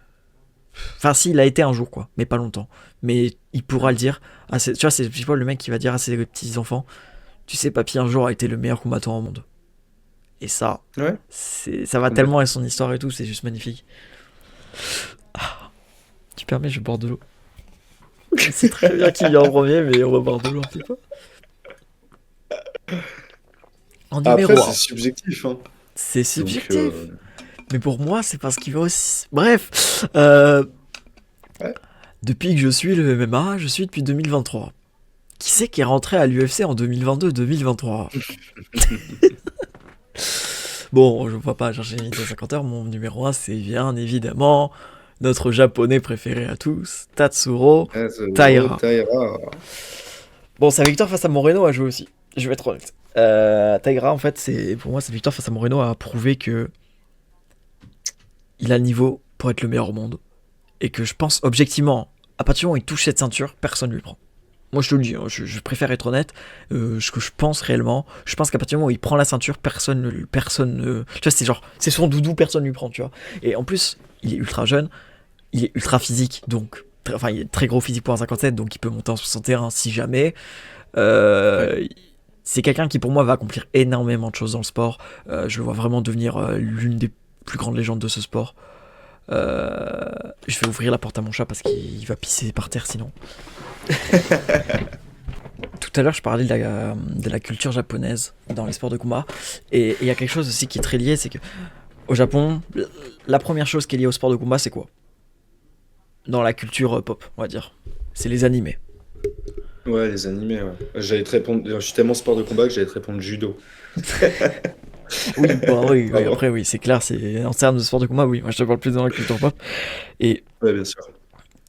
enfin, si, il a été un jour, quoi, mais pas longtemps. Mais il pourra Ouais. le dire. Tu vois, c'est pas le mec qui va dire à ses petits-enfants, tu sais, papy, un jour a été le meilleur combattant au monde. Et ça, Ouais, ça va tellement complètement. avec son histoire et tout, c'est juste magnifique. Tu permets, je bois de l'eau. C'est très bien qu'il vient en premier, mais on va boire de l'eau un petit peu. En Après, numéro c'est un, subjectif, hein. c'est Donc, subjectif. Mais pour moi, c'est parce qu'il va aussi. Bref, ouais. depuis que je suis le MMA, je suis depuis 2023. Qui c'est qui est rentré à l'UFC en 2022-2023? Bon, je ne vais pas chercher une 50 heures. Mon numéro un, c'est bien évidemment notre japonais préféré à tous, Tatsuro Azuro Taira. Taira. Bon, sa victoire face à Moreno a joué aussi. Je vais être honnête. Taira, en fait, pour moi, sa victoire face à Moreno a prouvé que il a le niveau pour être le meilleur au monde. Et que je pense, objectivement, à partir du moment où il touche cette ceinture, personne ne lui prend. Moi, je te le dis, hein, je préfère être honnête. Ce que je pense réellement, je pense qu'à partir du moment où il prend la ceinture, tu vois, c'est genre, c'est son doudou, personne ne lui prend, tu vois. Et en plus, il est ultra jeune, il est ultra physique, donc, enfin, il est très gros physique pour un 57, donc il peut monter en 61 si jamais. Ouais. C'est quelqu'un qui, pour moi, va accomplir énormément de choses dans le sport. Je le vois vraiment devenir l'une des plus grandes légendes de ce sport. Je vais ouvrir la porte à mon chat parce qu'il va pisser par terre sinon. Tout à l'heure, je parlais de la culture japonaise dans les sports de combat. Et il y a quelque chose aussi qui est très lié, c'est que au Japon, la première chose qui est liée au sport de combat, c'est quoi? Dans la culture pop, on va dire. C'est les animés. Ouais, les animés, ouais. J'allais te répondre, je suis tellement sport de combat que j'allais te répondre judo. Oui, bah oui, oui, Pardon. après oui, c'est clair, c'est en termes de sport de combat, oui, moi je te parle plus dans la culture pop. Et Ouais, bien sûr.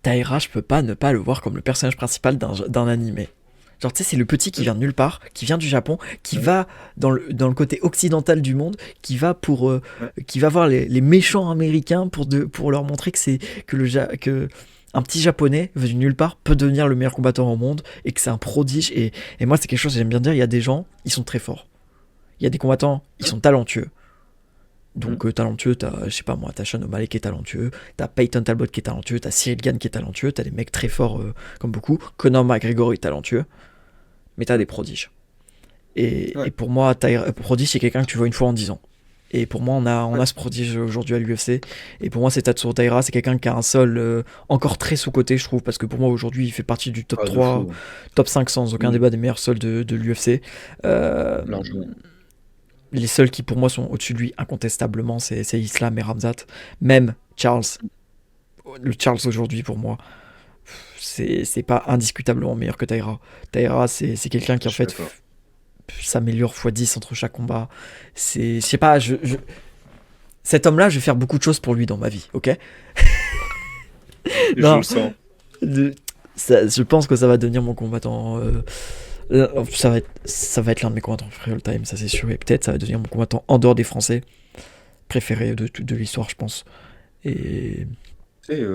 Taira, je peux pas ne pas le voir comme le personnage principal d'un animé. Genre, tu sais, c'est le petit qui vient de nulle part, qui vient du Japon, qui Ouais, va dans le côté occidental du monde, ouais. qui va voir les méchants américains pour leur montrer que que un petit japonais venu de nulle part peut devenir le meilleur combattant au monde et que c'est un prodige. Et moi, c'est quelque chose que j'aime bien dire. Il y a des gens, ils sont très forts. Il y a des combattants, ils sont talentueux. Mm. Donc talentueux, je sais pas moi, t'as Sean O'Malley qui est talentueux, t'as Peyton Talbot qui est talentueux, t'as Cyril Gane qui est talentueux, t'as des mecs très forts comme beaucoup, Conor McGregor est talentueux, mais t'as des prodiges. Et Ouais. pour moi, prodige c'est quelqu'un que tu vois une fois en 10 ans. Et pour moi, on Ouais. a ce prodige aujourd'hui à l'UFC. Et pour moi, c'est Tatsuro Taira, c'est quelqu'un qui a un sol encore très sous-côté, je trouve, parce que pour moi, aujourd'hui, il fait partie du top Ah, de 3, fou. top 5 sans aucun Mm. débat des meilleurs sols de l'UFC. Euh, Largement. les seuls qui, pour moi, sont au-dessus de lui, incontestablement, c'est Islam et Ramzat. Même Charles, le Charles aujourd'hui, pour moi, c'est pas indiscutablement meilleur que Taira. Taira, c'est quelqu'un qui, Je en suis fait, d'accord. s'améliore x 10 entre chaque combat. Je sais pas, cet homme-là, je vais faire beaucoup de choses pour lui dans ma vie, ok? Je Non, le sens. je pense que ça va devenir mon combattant. Ça va être l'un de mes combattants préférés all-time, ça c'est sûr. Et peut-être ça va devenir mon combattant en dehors des Français préféré de l'histoire, je pense. Et. Tu sais,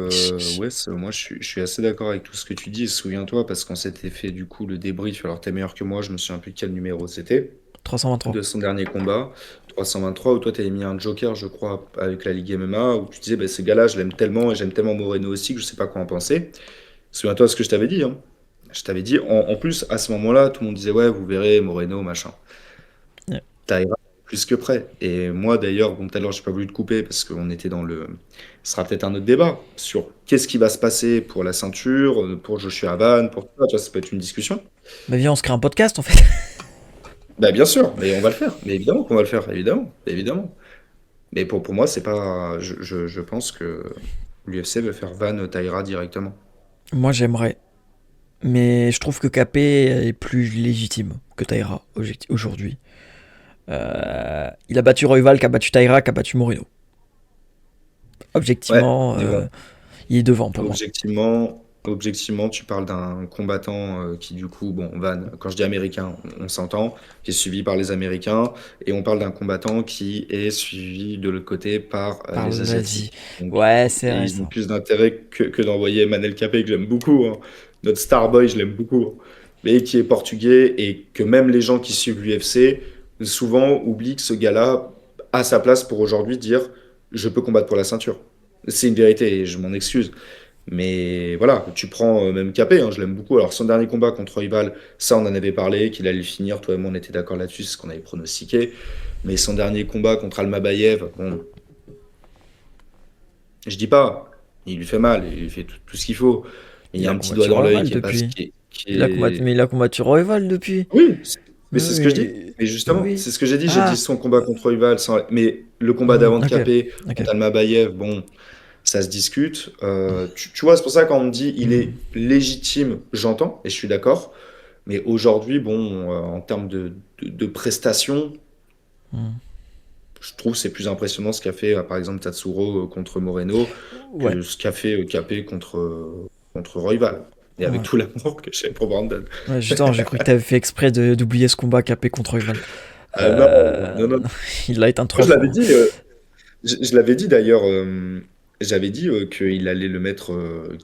ouais, moi je suis assez d'accord avec tout ce que tu dis. Souviens-toi, parce qu'on s'était fait du coup le débrief. Alors, t'es meilleur que moi, je me souviens plus quel numéro c'était. 323. De son dernier combat, 323, où toi t'avais mis un joker, je crois, avec la Ligue MMA, où tu disais, bah, ce gars-là, je l'aime tellement, et j'aime tellement Moreno aussi, que je sais pas quoi en penser. Souviens-toi ce que je t'avais dit, hein. Je t'avais dit, en plus, à ce moment-là, tout le monde disait, ouais, vous verrez, Moreno, machin. Ouais. Taïra, plus que prêt. Et moi, d'ailleurs, bon, tout à l'heure, j'ai pas voulu te couper, parce qu'on était dans le. Ce sera peut-être un autre débat sur qu'est-ce qui va se passer pour la ceinture, pour Joshua Havane, pour tout ça, tu vois, ça peut être une discussion. Bah viens, on se crée un podcast en fait. Bah, bien sûr, mais on va le faire. Mais évidemment qu'on va le faire, évidemment, évidemment. Mais pour moi, c'est pas. Je pense que l'UFC veut faire Van Taïra directement. Moi j'aimerais. Mais je trouve que KP est plus légitime que Taira aujourd'hui. Il a battu Royval, qui a battu Taira, qui a battu Moreno. Ouais, Objectivement, devant. il est devant pour moi. Objectivement, tu parles d'un combattant qui, du coup, bon, Van, quand je dis américain, on s'entend, qui est suivi par les Américains, et on parle d'un combattant qui est suivi de l'autre côté par Par les l'Asie. Asiatiques. Donc, Ouais, c'est vrai ils ont ça. plus d'intérêt que d'envoyer Manel Capé, que j'aime beaucoup, hein. Notre Starboy, je l'aime beaucoup, hein. Mais qui est portugais, et que même les gens qui suivent l'UFC, souvent oublient que ce gars-là a sa place pour aujourd'hui dire je peux combattre pour la ceinture. C'est une vérité, et je m'en excuse. Mais voilà, tu prends même Capé, hein, je l'aime beaucoup. Alors son dernier combat contre Royval, ça on en avait parlé, qu'il allait le finir, toi et moi on était d'accord là-dessus, c'est ce qu'on avait pronostiqué. Mais son dernier combat contre Almabayev, bon, je dis pas, il lui fait mal, il lui fait tout ce qu'il faut. Mais il y Il a a un petit doigt combattu dans l'œil Royval qui est pas... depuis. Qui est... Mais il a combattu Royval depuis. Oui, mais c'est ce que je dis. Oui. Mais justement, Oui. c'est ce que j'ai dit Ah. son combat contre Royval, mais le combat d'avant de Ok. Capé Ok. contre Almabayev, bon, ça se discute. Tu vois, c'est pour ça quand on me dit il est légitime, j'entends, et je suis d'accord. Mais aujourd'hui, bon, en termes de prestations, je trouve que c'est plus impressionnant ce qu'a fait, par exemple, Tatsuro contre Moreno Ouais, que ce qu'a fait Capé contre Royval. Et avec ouais. tout l'amour que j'ai pour Brandon. Ouais, justement, j'ai cru que t'avais fait exprès d'oublier ce combat capé contre Rival. Ah non, non, Euh, non. il l'a éteint Moi, trois je l'avais fois. dit, je l'avais dit d'ailleurs, j'avais dit qu'il allait le mettre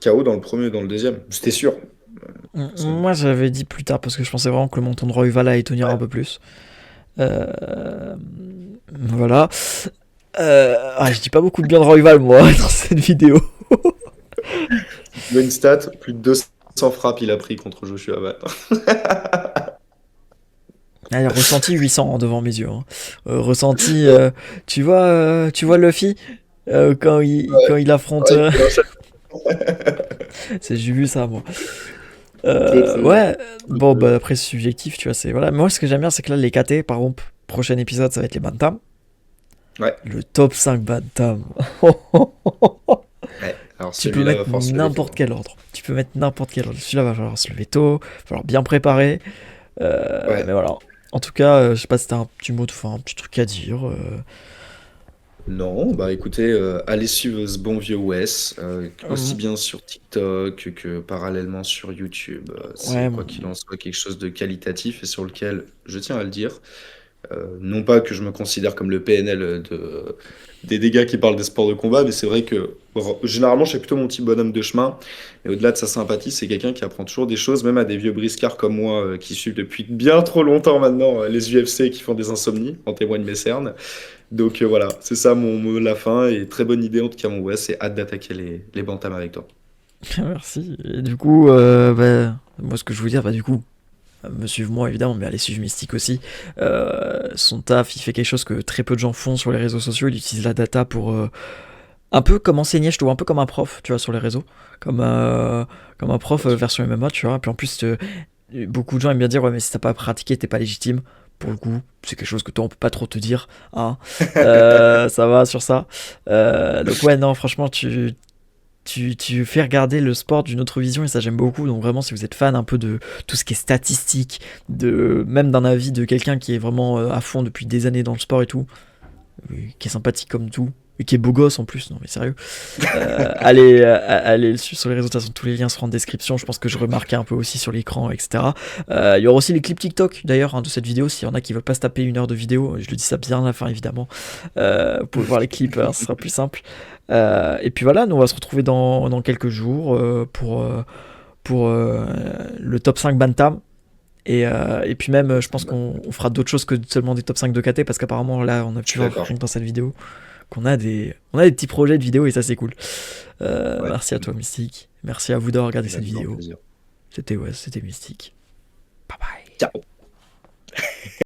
KO dans le premier et dans le deuxième. C'était sûr. Ça- Moi, j'avais dit plus tard parce que je pensais vraiment que le menton de Royval allait tenir un ouais. peu plus. Euh, voilà. Je dis pas beaucoup de bien de Royval, moi, dans cette vidéo. Si tu veux une stat, plus de 200 frappes il a pris contre Joshua Bat. Allez, ressenti 800 devant mes yeux. Hein. Ressenti, tu vois Luffy quand Ouais, il affronte. ouais, il enchaîne J'ai vu ça, moi. très très bien. Ouais, bon, bah après, c'est subjectif, tu vois. C'est, voilà. Moi, ce que j'aime bien, c'est que là, les KT, par exemple, prochain épisode, ça va être les Bantams. Ouais, Le top 5 Bantams. ouais. Alors Tu peux celui-là mettre va falloir se lever tôt, n'importe hein. quel ordre. Tu peux mettre n'importe quel ordre. Celui-là va falloir se lever tôt, va falloir bien préparer. Ouais. Mais voilà. En tout cas, je sais pas si t'as un petit mot, enfin un petit truc à dire. Non, bah écoutez, allez suivre ce bon vieux Wes, aussi Euh, bien sur TikTok que parallèlement sur YouTube. C'est ouais, quoi qu'il en soit quelque chose de qualitatif et sur lequel, je tiens à le dire, non pas que je me considère comme le PNL des dégâts qui parlent des sports de combat, mais c'est vrai que généralement je suis plutôt mon petit bonhomme de chemin. Et au-delà de sa sympathie, c'est quelqu'un qui apprend toujours des choses, même à des vieux briscards comme moi qui suivent depuis bien trop longtemps maintenant les UFC et qui font des insomnies, en témoignent mes cernes. Donc voilà, c'est ça mon mot de la fin. Et très bonne idée en tout cas, mon Wes, c'est hâte d'attaquer les bantams avec toi. merci. Et du coup, moi, ce que je veux dire, du coup, me suivre moi évidemment, mais allez suivre Mystique aussi. Son taf, il fait quelque chose que très peu de gens font sur les réseaux sociaux. Il utilise la data pour un peu comme enseigner, je trouve, un peu comme un prof, tu vois, sur les réseaux, comme comme un prof Bien sûr. version MMA, tu vois. Puis en plus, beaucoup de gens aiment bien dire, ouais, mais si t'as pas pratiqué, t'es pas légitime. Pour le coup, c'est quelque chose que toi, on peut pas trop te dire, hein. Ça va sur ça. Donc ouais, non, franchement, tu fais regarder le sport d'une autre vision et ça j'aime beaucoup. Donc vraiment, si vous êtes fan un peu de tout ce qui est statistique, même d'un avis de quelqu'un qui est vraiment à fond depuis des années dans le sport et tout, qui est sympathique comme tout, et qui est beau gosse en plus, non mais sérieux, allez le suivre sur les réseaux, de toute façon tous les liens seront en description, je pense que je remarquais un peu aussi sur l'écran, etc. Il y aura aussi les clips TikTok d'ailleurs, hein, de cette vidéo, s'il y en a qui veulent pas se taper 1 heure de vidéo, je le dis ça bien à la fin évidemment, vous pouvez voir les clips, hein, ce sera plus simple. Et puis voilà, nous on va se retrouver dans quelques jours pour le top 5 Bantam. Et puis même, je pense Bah, qu'on fera d'autres choses que seulement des top 5 de KT, parce qu'apparemment là, on a je pu suis voir d'accord. rien que dans cette vidéo on a des petits projets de vidéos et ça c'est cool. Ouais, Merci à toi Mystique, merci à vous d'avoir regardé cette avec grand vidéo. plaisir. C'était Mystique. Bye bye. Ciao.